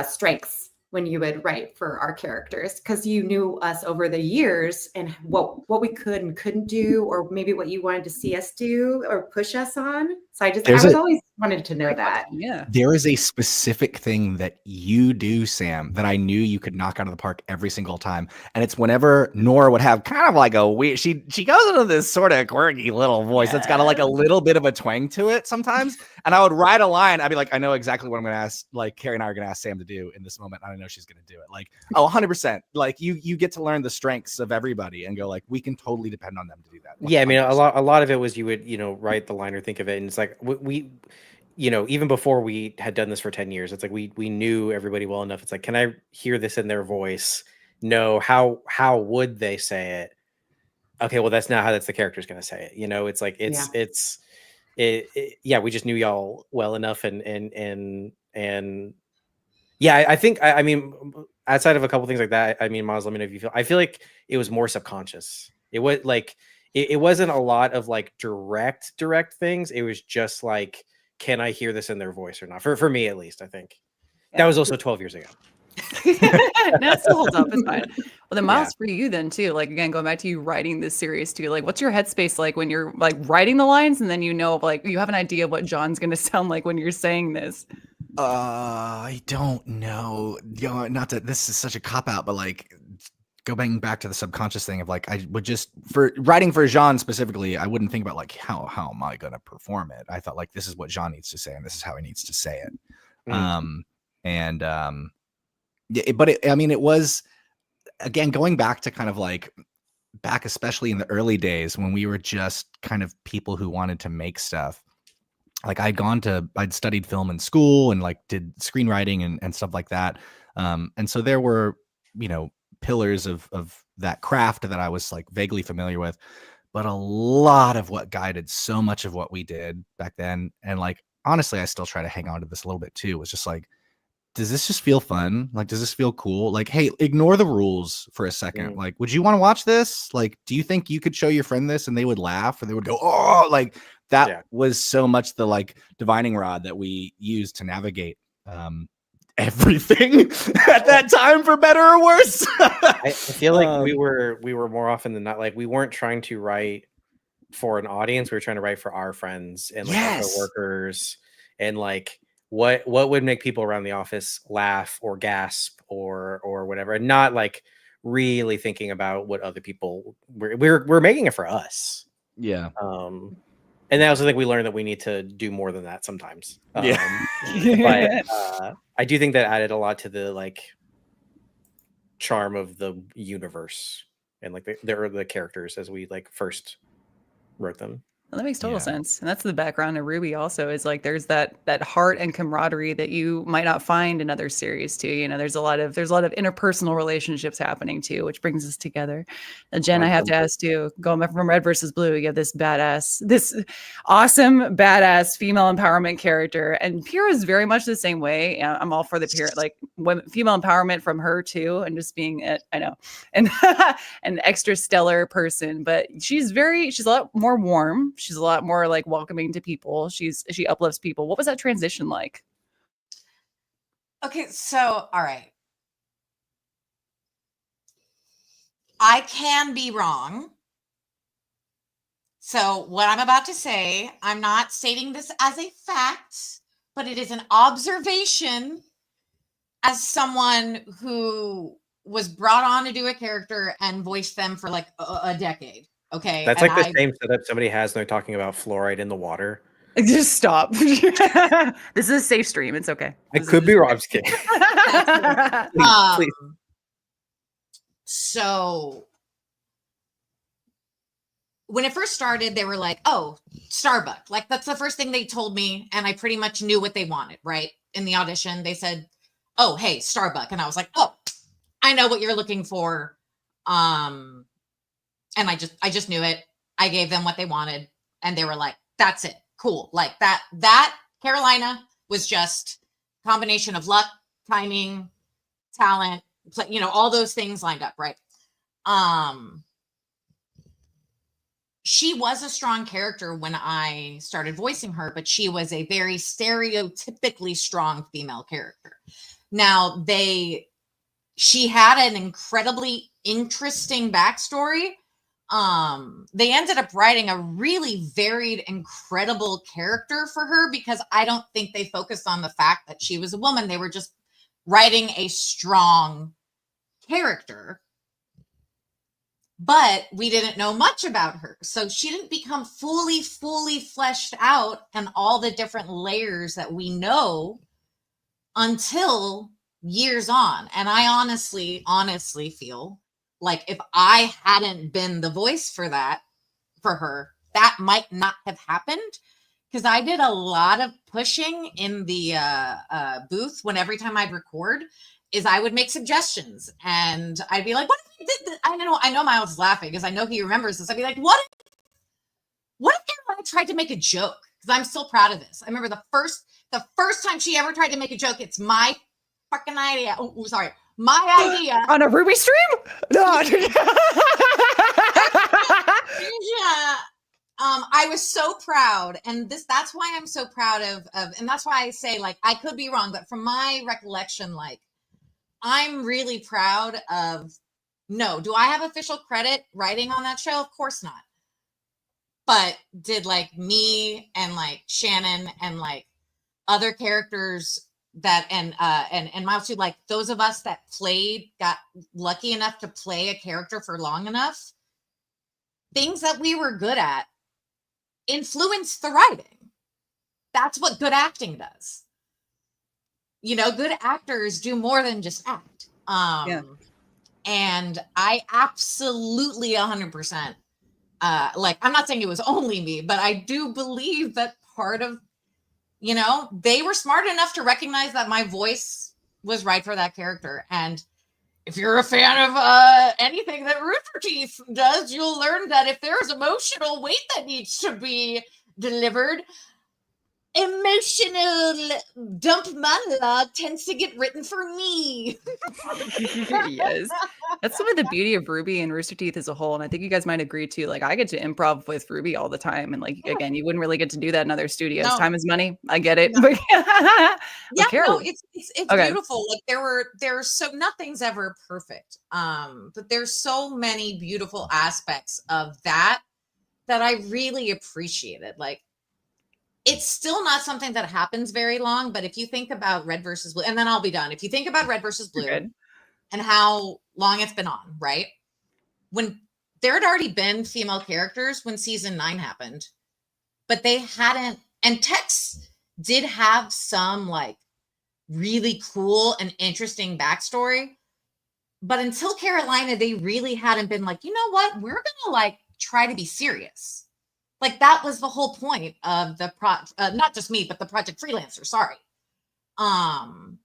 strengths when you would write for our characters, because you knew us over the years and what we could and couldn't do, or maybe what you wanted to see us do or push us on? So I was always wanted to know that.
Yeah.
There is a specific thing that you do, Sam, that I knew you could knock out of the park every single time. And it's whenever Nora would have kind of like a weird, she goes into this sort of quirky little voice that's got like a little bit of a twang to it sometimes. And I would write a line. I'd be like, I know exactly what I'm going to ask, like Carrie and I are going to ask Sam to do in this moment. I know she's going to do it. Like, oh, 100%. Like you get to learn the strengths of everybody and go like, we can totally depend on them to do that. 100%.
Yeah, I mean, a lot of it was you would, write the line or think of it. And it's like, we even before we had done this for 10 years, it's like we knew everybody well enough. It's like, can I hear this in their voice? No, how would they say it? Okay, well, that's not how the character's going to say it. It's like we just knew y'all well enough, and yeah, I think I mean, outside of a couple things like that, I mean, Maz, let me know if you feel. I feel like it was more subconscious. It was like it wasn't a lot of like direct things. It was just like, can I hear this in their voice or not? For me, at least, I think that was also 12 years ago.
That still holds up. It's fine. Well, then, Miles,
Yeah.
for you then too, like again, going back to you writing this series too, like what's your headspace like when you're like writing the lines and then like you have an idea of what John's going to sound like when you're saying this?
I don't know. Not that this is such a cop out, but like going back to the subconscious thing of like, I would just, for writing for Jean specifically, I wouldn't think about like, how am I going to perform it? I thought like, this is what Jean needs to say and this is how he needs to say it. It was, again, going back to kind of like back, especially in the early days when we were just kind of people who wanted to make stuff. Like I'd studied film in school and like did screenwriting and stuff like that. And so there were, pillars of that craft that I was like vaguely familiar with, but a lot of what guided so much of what we did back then. And like, honestly, I still try to hang on to this a little bit too. Was just like, does this just feel fun? Like, does this feel cool? Like, hey, ignore the rules for a second. Like, would you want to watch this? Like, do you think you could show your friend this and they would laugh or they would go, oh, like that was so much the like divining rod that we used to navigate everything at that time, for better or worse.
I feel like we were more often than not, like we weren't trying to write for an audience. We were trying to write for our friends and like our coworkers and like what would make people around the office laugh or gasp or whatever, and not like really thinking about what other people we're making it for us.
Yeah.
And I also think we learned that we need to do more than that sometimes.
Yeah.
But I do think that added a lot to the like charm of the universe and like the characters as we like first wrote them.
Well, that makes total
Yeah.
sense. And that's the background of RWBY also, is like there's that heart and camaraderie that you might not find in other series too. You know, there's a lot of interpersonal relationships happening too, which brings us together. And Jen, I have to ask you, going back from Red versus Blue, you have this awesome badass female empowerment character, and Pyrrha is very much the same way. I'm all for the female empowerment from her too, and just being an extra stellar person, but she's a lot more warm. She's a lot more like welcoming to people. She uplifts people. What was that transition like?
Okay, so all right. I can be wrong. So what I'm about to say, I'm not stating this as a fact, but it is an observation as someone who was brought on to do a character and voiced them for like a decade. Okay.
That's like the same setup somebody has when they're talking about fluoride in the water.
Just stop. This is a safe stream. It's okay.
I could be wrong. I'm just kidding.
Please. So when it first started, they were like, oh, Starbuck. Like that's the first thing they told me. And I pretty much knew what they wanted, right? In the audition, they said, oh, hey, Starbuck. And I was like, oh, I know what you're looking for. And I just knew it. I gave them what they wanted. And they were like, that's it. Cool. Like that Carolina was just a combination of luck, timing, talent, all those things lined up, right? She was a strong character when I started voicing her, but she was a very stereotypically strong female character. Now she had an incredibly interesting backstory. They ended up writing a really varied, incredible character for her because I don't think they focused on the fact that she was a woman. They were just writing a strong character, but we didn't know much about her. So she didn't become fully fleshed out and all the different layers that we know until years on. And I honestly feel like if I hadn't been the voice for her, that might not have happened, because I did a lot of pushing in the booth when every time I'd record is I would make suggestions and I'd be like, what if you did this? I know Miles is laughing because I know he remembers this. I'd be like, what if Caroline tried to make a joke? Because I'm still proud of this. I remember the first time she ever tried to make a joke, it's my fucking idea. Oh, sorry. My idea.
On a RWBY stream? No.
Yeah. I was so proud. And that's why I'm so proud of, and that's why I say, like, I could be wrong, but from my recollection, like, I'm really proud of, do I have official credit writing on that show? Of course not. But did like me and like Shannon and like other characters that and Miles too, like those of us that got lucky enough to play a character for long enough, things that we were good at influenced the writing. That's what good acting does. Good actors do more than just act. And I absolutely 100%, like, I'm not saying it was only me, but I do believe that part of, they were smart enough to recognize that my voice was right for that character. And if you're a fan of anything that Rooster Teeth does, you'll learn that if there's emotional weight that needs to be delivered, emotional dump monologue tends to get written for me.
Yes. That's some of the beauty of RWBY and Rooster Teeth as a whole. And I think you guys might agree too. Like, I get to improv with RWBY all the time. And like, again, you wouldn't really get to do that in other studios.
No.
Time is money. I get it.
No.
But
It's okay. Beautiful. Like there's so nothing's ever perfect. But there's so many beautiful aspects of that I really appreciated. Like, it's still not something that happens very long, but if you think about Red versus Blue, and then I'll be done. If you think about Red versus Blue and how long it's been on, right? When there had already been female characters when season 9 happened, but they hadn't, and Tex did have some like really cool and interesting backstory. But until Carolina, they really hadn't been like, you know what, we're gonna like try to be serious. Like that was the whole point of the not just me, but the Project Freelancer. Sorry,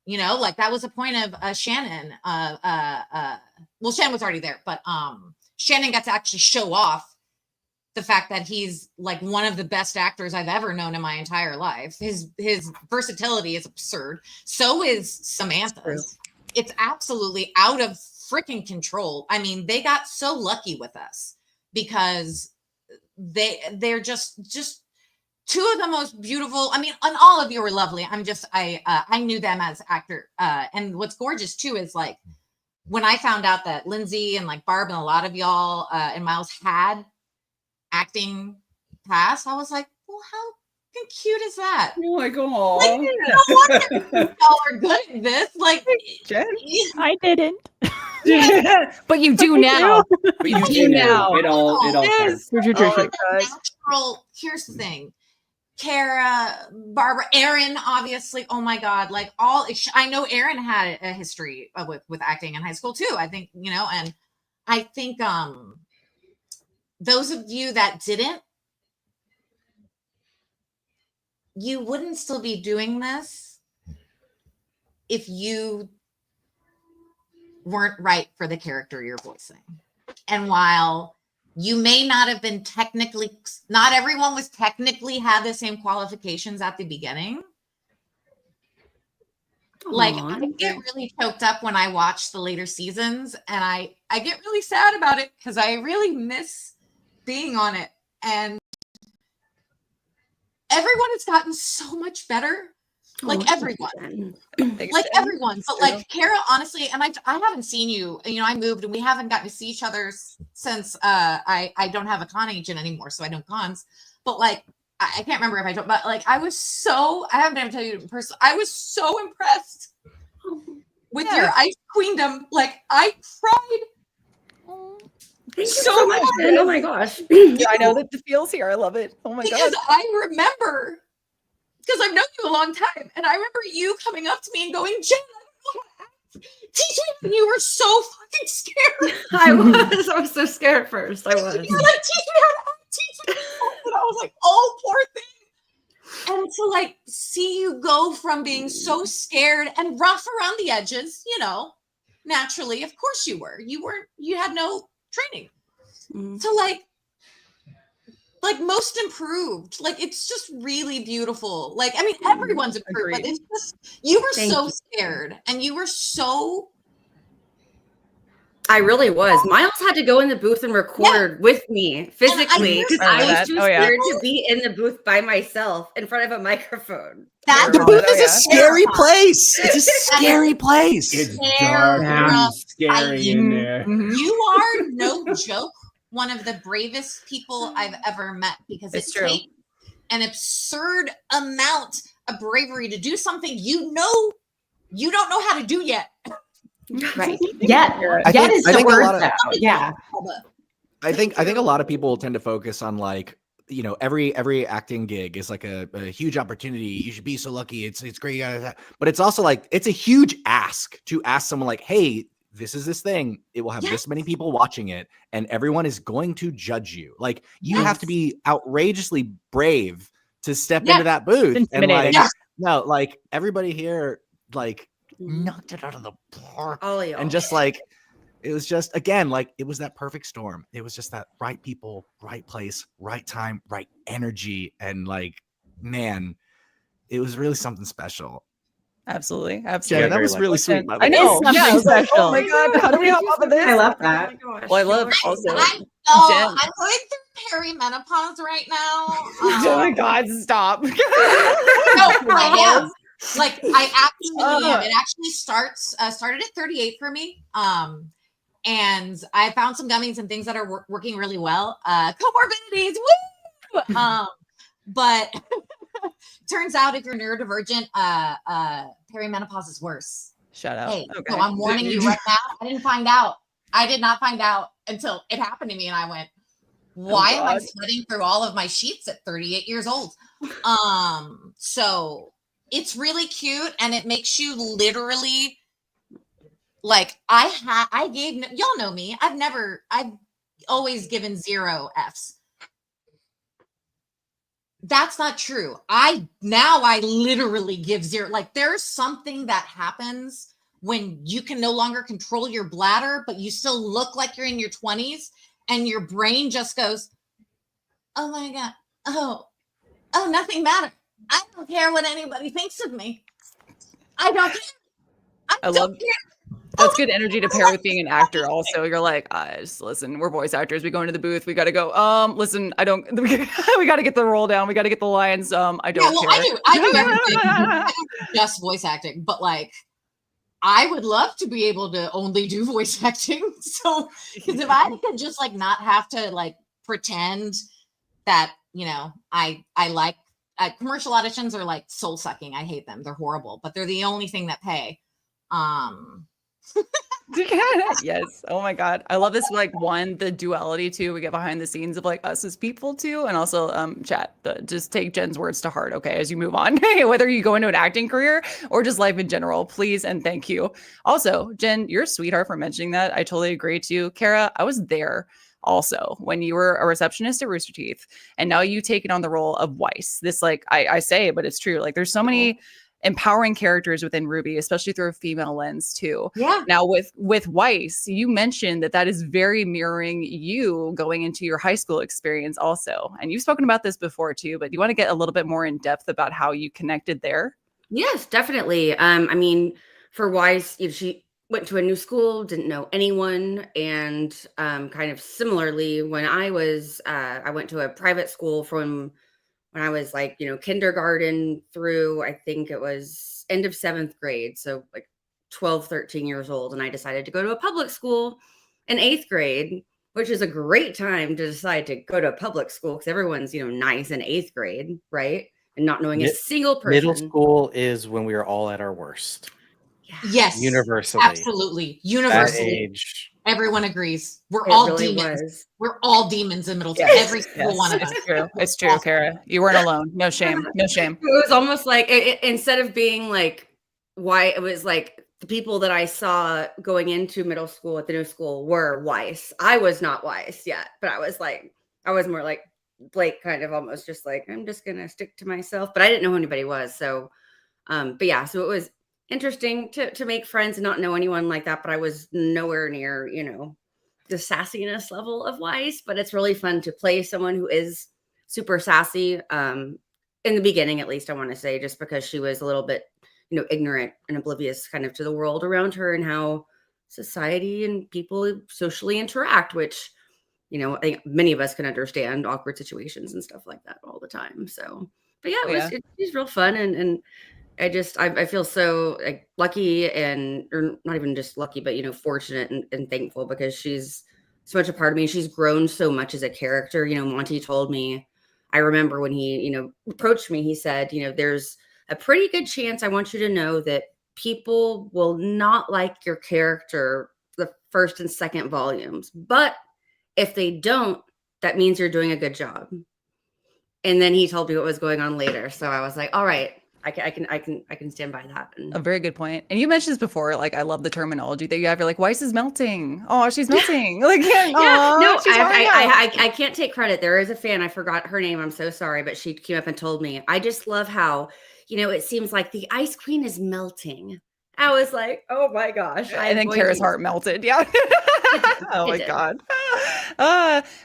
you know, like that was the point of Shannon. Well, Shannon was already there, but Shannon got to actually show off the fact that he's like one of the best actors I've ever known in my entire life. His versatility is absurd. So is Samantha's. It's absolutely out of freaking control. I mean, they got so lucky with us because they're just two of the most beautiful. I mean, and all of you were lovely. I knew them as actor. And what's gorgeous too is like when I found out that Lindsay and like Barb and a lot of y'all and Miles had acting past, I was like, well, how cute is that?
You're like, oh,
like, no wonder y'all are good at this. Like,
Jen? I didn't.
But you do now.
but you do now. It all
Yes.
natural. Here's the thing. Kara, Barbara, Erin, obviously. Oh my God. Like I know Erin had a history with acting in high school too. I think, you know, and I think those of you that didn't, you wouldn't still be doing this if you weren't right for the character you're voicing. And while you may not have been not everyone was technically had the same qualifications at the beginning. Like I get really choked up when I watch the later seasons, and I get really sad about it because I really miss being on it. And everyone has gotten so much better. Like everyone. Like everyone. But like Kara, honestly, and I haven't seen you, you know, I moved and we haven't gotten to see each other since I don't have a con agent anymore, so I don't cons. But like I can't remember if I don't, but like I haven't been able to tell you in person. I was so impressed with your Ice Queendom. Like I cried.
Thank you so much. Oh my gosh.
Yeah, I know that the feels here. I love it. Oh my God.
Because I remember, because I've known you a long time, and I remember you coming up to me and going, Jen, I don't know how to act. Teach me. And you were so fucking scared.
I was so scared at first. I was.
You were like, teach me how to act. Teach me. And I was like, oh, poor thing. And to like see you go from being so scared and rough around the edges, you know, naturally, of course you were. You had no training. So like most improved. Like it's just really beautiful. Like I mean everyone's improved, but it's just you were so scared and you were so.
I really was. Miles had to go in the booth and record with me physically because I was too scared to be in the booth by myself in front of a microphone.
The booth is a scary place. It's a scary place.
It's dark and scary in there.
You are no joke. One of the bravest people I've ever met because it takes an absurd amount of bravery to do something you know you don't know how to do yet.
Right. Yeah.
I think a lot of people tend to focus on like, you know, every acting gig is like a huge opportunity. You should be so lucky. It's great. But it's also like, it's a huge ask to ask someone like, hey, this is this thing. It will have this many people watching it and everyone is going to judge you. Like you have to be outrageously brave to step into that booth. And like, no, like everybody here, like knocked it out of the park. And just like, it was just, again, like it was that perfect storm. It was just that right people, right place, right time, right energy. And like, man, it was really something special.
Absolutely.
Yeah, that was really sweet. By the way.
I know.
It's something special.
Oh my God. How do we hop off of this?
I love that.
Well, I love also.
I'm going through perimenopause right now.
Oh my God, stop.
No, I am. Like I actually am. It actually started at 38 for me. And I found some gummies and things that are working really well. Comorbidities, woo! But turns out if you're neurodivergent, perimenopause is worse.
Shut up.
Hey,
Okay.
so I'm warning you right now. I didn't find out. I did not find out until it happened to me, and I went, "Why am I
God.
sweating through all of my sheets at 38 years old?" So it's really cute, and it makes you literally like I gave y'all know me. I've always given 0 Fs. That's not true. I literally give 0. Like there's something that happens when you can no longer control your bladder, but you still look like you're in your 20s, and your brain just goes, "Oh my God. Oh, nothing matters. I don't care what anybody thinks of me. I don't care.
I love that's good energy to pair with being an actor. Also, you're like, just listen, we're voice actors. We go into the booth. We got to go. Listen, I don't. We got to get the roll down. We got to get the lines. I don't care.
I do everything. I don't do just voice acting, but like, I would love to be able to only do voice acting. So, because if I could just like not have to like pretend that I like commercial auditions are like soul sucking. I hate them. They're horrible, but they're the only thing that pay.
Yes. Oh my God. I love this. Like the duality too. We get behind the scenes of like us as people too. And also chat, just take Jen's words to heart. Okay. As you move on, whether you go into an acting career or just life in general, please. And thank you. Also, Jen, you're a sweetheart for mentioning that. I totally agree too. Kara, I was there also when you were a receptionist at Rooster Teeth, and now you taking on the role of Weiss. This like, I say, but it's true. Like there's so many empowering characters within RWBY, especially through a female lens too.
Yeah.
Now with Weiss, you mentioned that is very mirroring you going into your high school experience also. And you've spoken about this before too, but you want to get a little bit more in depth about how you connected there?
Yes, definitely. I mean, for Weiss, she went to a new school, didn't know anyone. And kind of similarly, when I went to a private school from when I was like, kindergarten through, I think it was end of 7th grade. So like 12, 13 years old. And I decided to go to a public school in 8th grade, which is a great time to decide to go to a public school because everyone's, nice in 8th grade, right? And not knowing a single person.
Middle school is when we are all at our worst.
Yeah.
Yes.
Universally.
Absolutely. Universally.
That age.
Everyone agrees. We're
It
all
really
demons.
was.
We're all demons in middle school.
Yes.
Every single one of us.
It's true. It's true, Kara. You weren't alone. No shame. No shame.
It was almost like instead of being like why it was like the people that I saw going into middle school at the new school were Weiss. I was not Weiss yet, but I was more like Blake, kind of almost just like, I'm just gonna stick to myself. But I didn't know who anybody was. So but yeah, so it was interesting to make friends and not know anyone like that. But I was nowhere near, the sassiness level of Weiss. But it's really fun to play someone who is super sassy. In the beginning, at least, I want to say, just because she was a little bit, ignorant and oblivious kind of to the world around her and how society and people socially interact, which, I think many of us can understand awkward situations and stuff like that all the time. So, but yeah, it was real fun. And I feel so like lucky or not even just lucky, but, fortunate and thankful because she's so much a part of me. She's grown so much as a character. Monty told me, I remember when he, approached me, he said, there's a pretty good chance I want you to know that people will not like your character the first and second volumes. But if they don't, that means you're doing a good job. And then he told me what was going on later. So I was like, all right, I can stand by that.
A very good point. And you mentioned this before. Like, I love the terminology that you have. You're like, Weiss is melting. Oh, she's melting. Like,
I can't take credit. There is a fan. I forgot her name. I'm so sorry, but she came up and told me. I just love how, it seems like the ice queen is melting. I was like, oh my gosh.
I think Kara's heart melted. Yeah. Oh my God.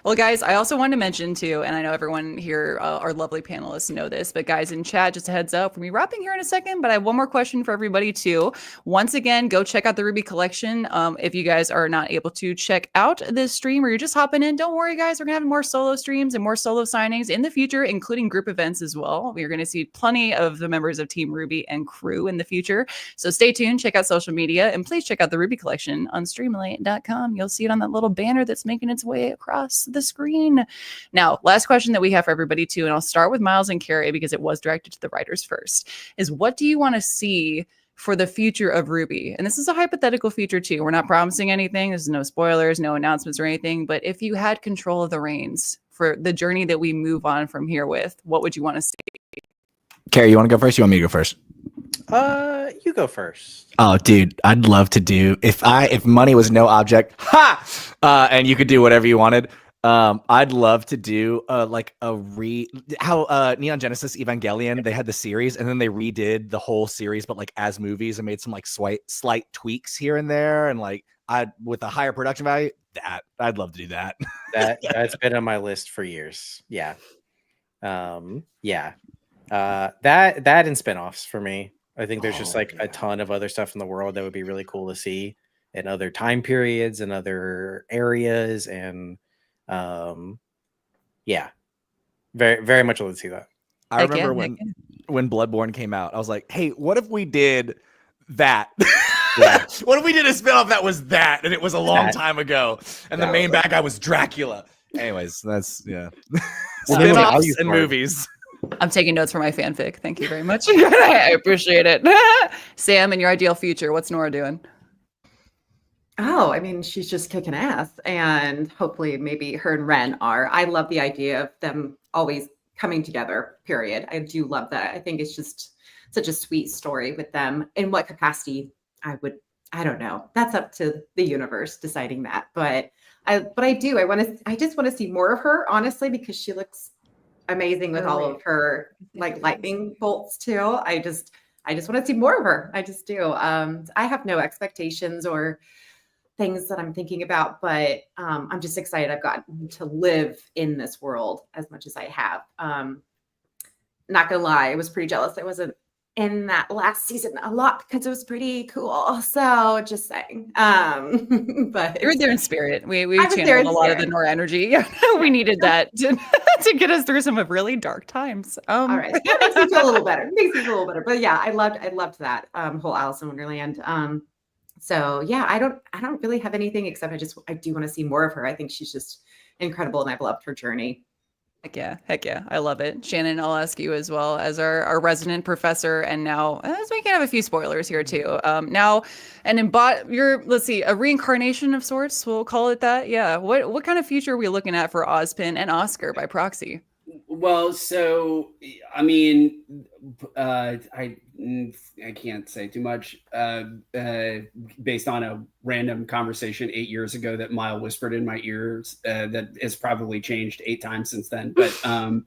Well, guys, I also wanted to mention too, and I know everyone here, our lovely panelists know this, but guys in chat, just a heads up, we'll be wrapping here in a second, but I have one more question for everybody too. Once again, go check out the RWBY collection. If you guys are not able to check out this stream or you're just hopping in, don't worry, guys. We're gonna have more solo streams and more solo signings in the future, including group events as well. We're gonna see plenty of the members of Team RWBY and crew in the future. So stay tuned, check out social media, and please check out the RWBY collection on Streamily.com. You'll see it on that little banner that's making its way across the screen. Now, last question that we have for everybody too, and I'll start with Miles and Carrie because it was directed to the writers first, is what do you want to see for the future of RWBY? And this is a hypothetical future too. We're not promising anything. There's no spoilers, no announcements or anything. But if you had control of the reins for the journey that we move on from here with, what would you want to see?
Carrie, you want to go first? You want me to go first?
You go first.
Oh, dude, I'd love to do if money was no object, and you could do whatever you wanted. I'd love to do like how Neon Genesis Evangelion, they had the series and then they redid the whole series, but like as movies and made some like slight tweaks here and there, and like with a higher production value. I'd love to do that.
That's been on my list for years. Yeah. That and spinoffs for me. I think there's just like a ton of other stuff in the world that would be really cool to see in other time periods and other areas. And very, very much love to see that.
I remember when Bloodborne came out, I was like, hey, what if we did that? Yeah. What if we did a spinoff that was that, and it was a long time ago, and the main bad guy was Dracula? Anyways, that's spinoffs and movies.
I'm taking notes for my fanfic. Thank you very much. I appreciate it. Sam, in your ideal future, what's Nora doing?
Oh, I mean, she's just kicking ass, and hopefully maybe her and Ren are. I love the idea of them always coming together, period. I do love that. I think it's just such a sweet story with them. In what capacity I don't know. That's up to the universe deciding that. But I just want to see more of her, honestly, because she looks amazing with all of her like lightning bolts too. I just want to see more of her. I just do. I have no expectations or things that I'm thinking about, but I'm just excited I've gotten to live in this world as much as I have. Not gonna lie, I was pretty jealous I wasn't in that last season a lot because it was pretty cool. So just saying. But
you were there in spirit. We channeled a lot of the Nora energy. We needed that to get us through some of really dark times.
All right. That makes me feel a little better. But yeah, I loved that whole Alice in Wonderland. So yeah, I don't really have anything except I do want to see more of her. I think she's just incredible and I've loved her journey.
Heck yeah. I love it. Shannon, I'll ask you as well as our resident professor. And now, as we can have a few spoilers here too. Now, a reincarnation of sorts, we'll call it that. Yeah. What kind of future are we looking at for Ozpin and Oscar by proxy?
Well, so I mean, I can't say too much based on a random conversation 8 years ago that Mile whispered in my ears that has probably changed 8 times since then. But oh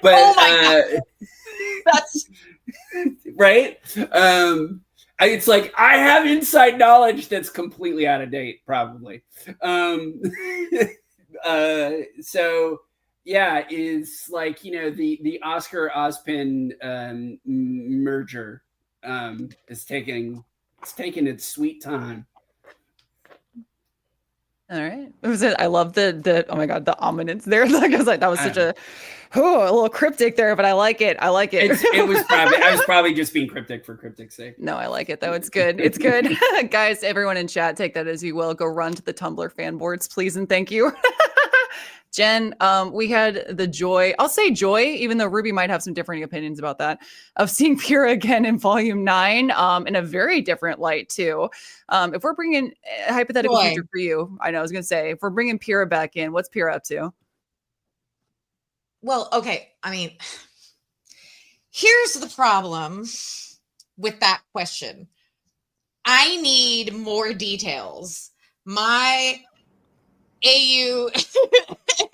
my God. That's right. It's like I have inside knowledge that's completely out of date, probably. So yeah, is like, the Oscar Ozpin merger is taking its sweet time.
All right. I love the oh my God, the ominence there. Like I was like, that was such a little cryptic there, but I like it. I
was probably just being cryptic for cryptic's sake.
No, I like it though. It's good. It's good. Guys, everyone in chat, take that as you will. Go run to the Tumblr fan boards, please and thank you. Jen, we had the joy, I'll say joy, even though RWBY might have some differing opinions about that, of seeing Pyrrha again in volume 9 in a very different light too. If we're bringing a hypothetical future for you, I was going to say, if we're bringing Pyrrha back in, what's Pyrrha up to?
Well, okay. I mean, here's the problem with that question. I need more details. My AU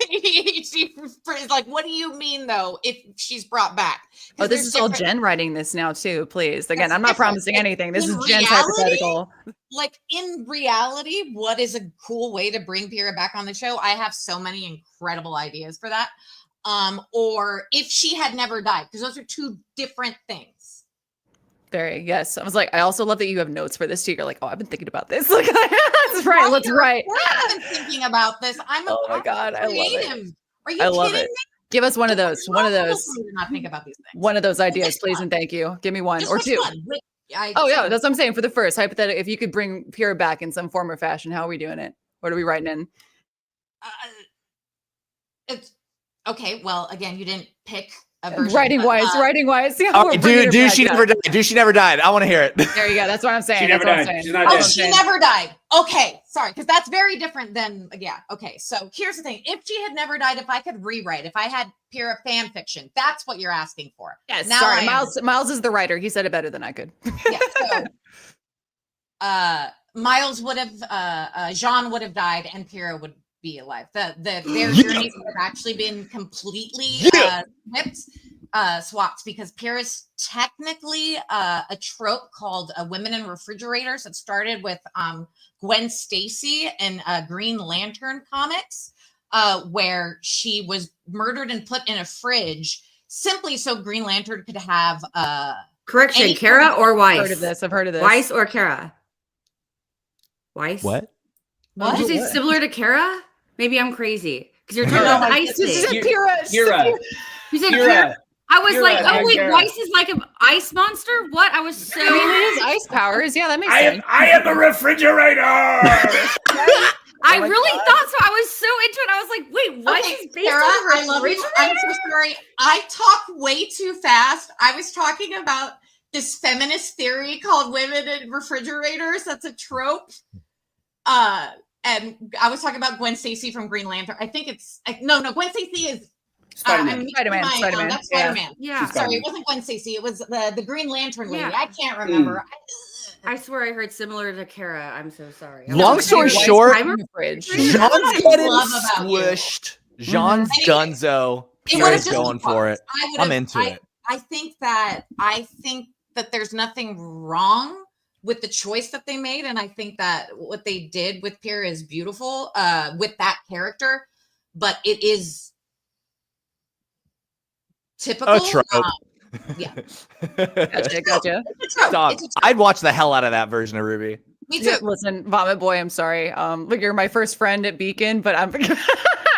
is like, what do you mean though if she's brought back?
Oh, this is all Jen writing this now too, please. Again, I'm not promising anything. This is Jen's hypothetical.
Like in reality, what is a cool way to bring Pyrrha back on the show? I have so many incredible ideas for that. Or if she had never died, because those are two different things.
Yes. I was like, I also love that you have notes for this too. You're like, oh, I've been thinking about this. Like, that's right. Let's write.
I've been thinking about this. Oh
my God, I love it.
Are you kidding me?
Give us one of those. One of those.
Not think about these things.
One of those ideas, please and thank you. Give me one or two. Yeah, that's what I'm saying. For the first hypothetical, if you could bring Pyrrha back in some form or fashion, how are we doing it? What are we writing in?
It's okay. Well, again, you didn't pick version.
Writing
but,
wise. Yeah,
All
we're
right,
bringing her
dude,
back
she
up.
never died. Dude, she never died. I want to hear it.
There you go. That's what I'm saying.
She never
That's what I'm
died.
saying.
She's not
That's
Oh,
what I'm
she
saying.
never died. Okay, sorry, because that's very different than Okay, so here's the thing: if she had never died, if I could rewrite, if I had Pyrrha fan fiction, that's what you're asking for.
Yes,
Now
sorry.
I
Miles is the writer. He said it better than I could.
Yeah. So, Miles would have, Jean would have died, and Pyrrha would be alive. Their journeys would have actually been completely swapped because Pyrrha's technically a trope called women in refrigerators that started with Gwen Stacy in Green Lantern comics, where she was murdered and put in a fridge simply so Green Lantern could have
Correction,
any
Kara
kind
or Weiss?
I've heard of this.
Weiss or Kara? Weiss?
What?
What?
Is it similar to Kara? Maybe I'm crazy because you're talking
Kara.
about the ice
This is
thing.
a Pyrrha.
Kira.
You said
Kira.
Kara. I was
Kira,
like, oh
not
wait,
Kara.
Weiss is like an ice monster? What? I was so
I mean, it is ice powers. Yeah, that makes
I
sense.
am a refrigerator.
I
my
really
God.
thought so. I was so into it. I was like, wait, Weiss
Okay,
is based
Sarah,
on
I
a
love you.
refrigerator?
I'm so sorry. I talk way too fast. I was talking about this feminist theory called women in refrigerators. That's a trope. And I was talking about Gwen Stacy from Green Lantern. I think it's no. Gwen Stacy is
Spider-Man.
Spider-Man, Spider-Man.
That's
Yeah.
Spider-Man.
Yeah.
She's
Sorry, it wasn't Gwen Stacy. It was the Green Lantern lady.
Yeah.
I can't remember.
I swear I heard similar to Kara. I'm so sorry.
Long story
Weiss
short,
in the fridge.
Jean's
That's what I
getting
love about you.
squished. Jean's
Mhm.
Dunzo.
It would have
Pyrrha's
just
going
been
for
close.
it. I'm into it.
I think that there's nothing wrong with the choice that they made, and I think that what they did with Pyrrha is beautiful with that character, but it is typical.
A trope.
Yeah.
Gotcha.
It's a trope.
Dog,
It's a trope.
I'd watch the hell out of that version of RWBY.
Me too.
Yeah, listen, Vomit Boy, I'm sorry. Look, you're my first friend at Beacon, but I'm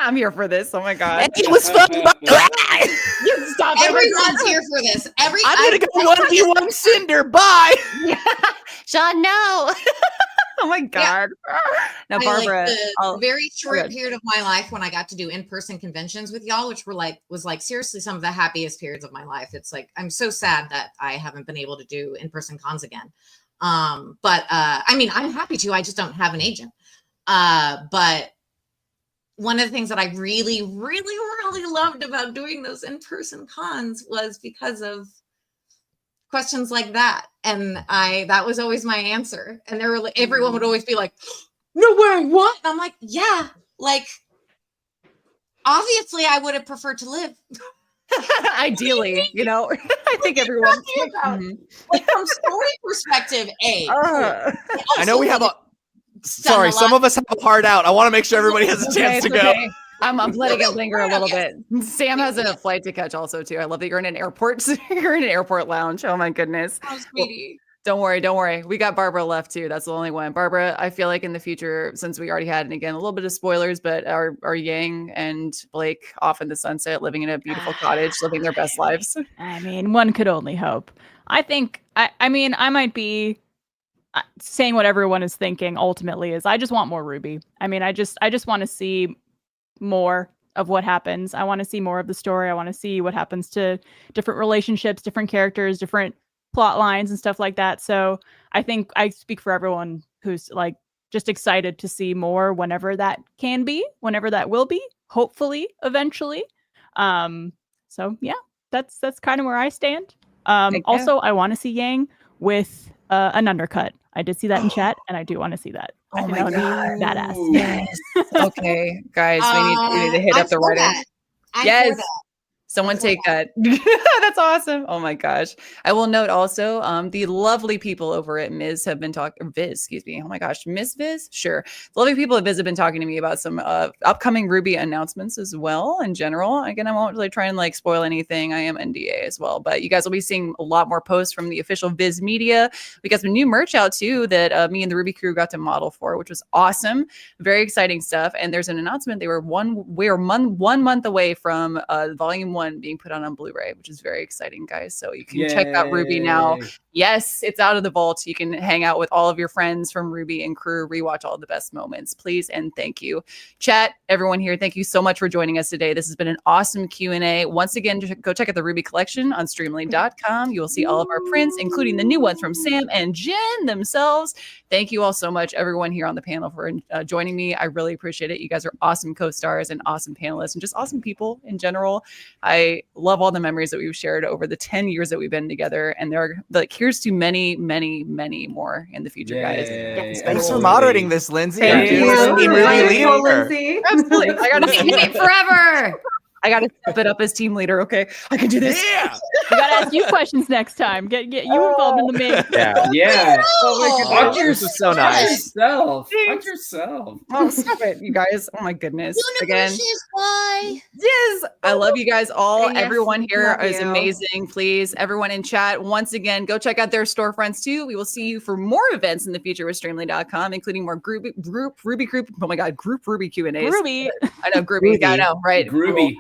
I'm here for this. Oh my god.
It was fun.
You stop it.
Everyone's here for this.
I'm gonna go 1v1 Cinder. Bye.
Sean, no. Oh my god. Now,
I, like,
Barbara,
the very short
ahead.
period of my life when I got to do in-person conventions with y'all, which was seriously some of the happiest periods of my life. It's like I'm so sad that I haven't been able to do in-person cons again. But I mean, I'm happy to. I just don't have an agent. But one of the things that I really, really, really loved about doing those in-person cons was because of questions like that. And that was always my answer. And everyone would always be like, no way, what? And I'm like, yeah, like, obviously I would have preferred to live.
ideally, I think everyone.
Like from story perspective,
I know we have a. Sorry, some of us have a hard out. I want to make sure everybody has a chance to go.
I'm letting it linger a little bit. Sam has a flight to catch also too. I love that you're in an airport. You're in an airport lounge. Oh my goodness.
Oh, sweetie.
Don't worry. We got Barbara left too. That's the only one. Barbara, I feel like in the future, since we already had, and again, a little bit of spoilers, but are Yang and Blake off in the sunset, living in a beautiful cottage, living their best lives?
I mean, one could only hope. I think, I mean, I might be saying what everyone is thinking ultimately is I just want more RWBY. I mean, I just want to see more of what happens. I want to see more of the story. I want to see what happens to different relationships, different characters, different plot lines and stuff like that. So I think I speak for everyone who's like just excited to see more whenever that can be, whenever that will be, hopefully eventually. So yeah, that's kind of where I stand. Also, I want to see Yang with an undercut. I did see that in chat, and I do want to see that.
Oh
I think
my
that would be badass.
Yes. Okay, guys, we need to hit up the writer. Yes. Someone take that. That's awesome. Oh my gosh. I will note also, the lovely people over at Ms have been talking, Viz, excuse me. Oh my gosh, Miss Viz? Sure. The lovely people at Viz have been talking to me about some upcoming RWBY announcements as well in general. Again, I won't really try and like spoil anything. I am NDA as well, but you guys will be seeing a lot more posts from the official Viz media. We got some new merch out too that me and the RWBY crew got to model for, which was awesome. Very exciting stuff. And there's an announcement. We're 1 month away from volume 1 one being put on Blu-ray, which is very exciting, guys. So you can check out RWBY now.
Yay.
Yes, it's out of the vault. You can hang out with all of your friends from RWBY and crew, rewatch all the best moments, please, and thank you. Chat, everyone here, thank you so much for joining us today. This has been an awesome Q&A. Once again, just go check out the RWBY collection on Streamily.com. You will see all of our prints, including the new ones from Sam and Jen themselves. Thank you all so much, everyone here on the panel, for joining me. I really appreciate it. You guys are awesome co-stars and awesome panelists and just awesome people in general. I love all the memories that we've shared over the 10 years that we've been together. And there are, like, here's to many, many, many more in the future, guys.
Yay.
Thanks for moderating this, Lindsay.
Thank
I feel
you.
like Team RWBY leader.
Lindsay.
Absolutely. I gotta
Hit forever.
I gotta step it up as team leader. Okay, I can do this.
Yeah.
We gotta ask you questions next time. Get you involved in the mix.
Yeah.
Yeah.
Oh my
Watch
goodness.
This is so nice.
yourself. Watch yourself.
Oh, stop it, you guys. Oh my goodness. Again.
Universes fly.
Yes, I love you guys all.
Yes,
Everyone here
love
is
you.
amazing. Please, everyone in chat, once again, go check out their storefronts too. We will see you for more events in the future with Streamily.com, including more group RWBY group. Oh my God, group RWBY Q&As.
RWBY.
I know, groupie. I know, right?
Groovy.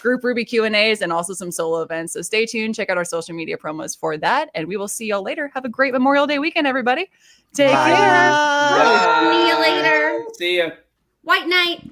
Group RWBY Q&As and also some solo events. So stay tuned. Check out our social media promos for that. And we will see y'all later. Have a great Memorial Day weekend, everybody. Take
Bye.
care.
See you later.
See ya.
White Knight.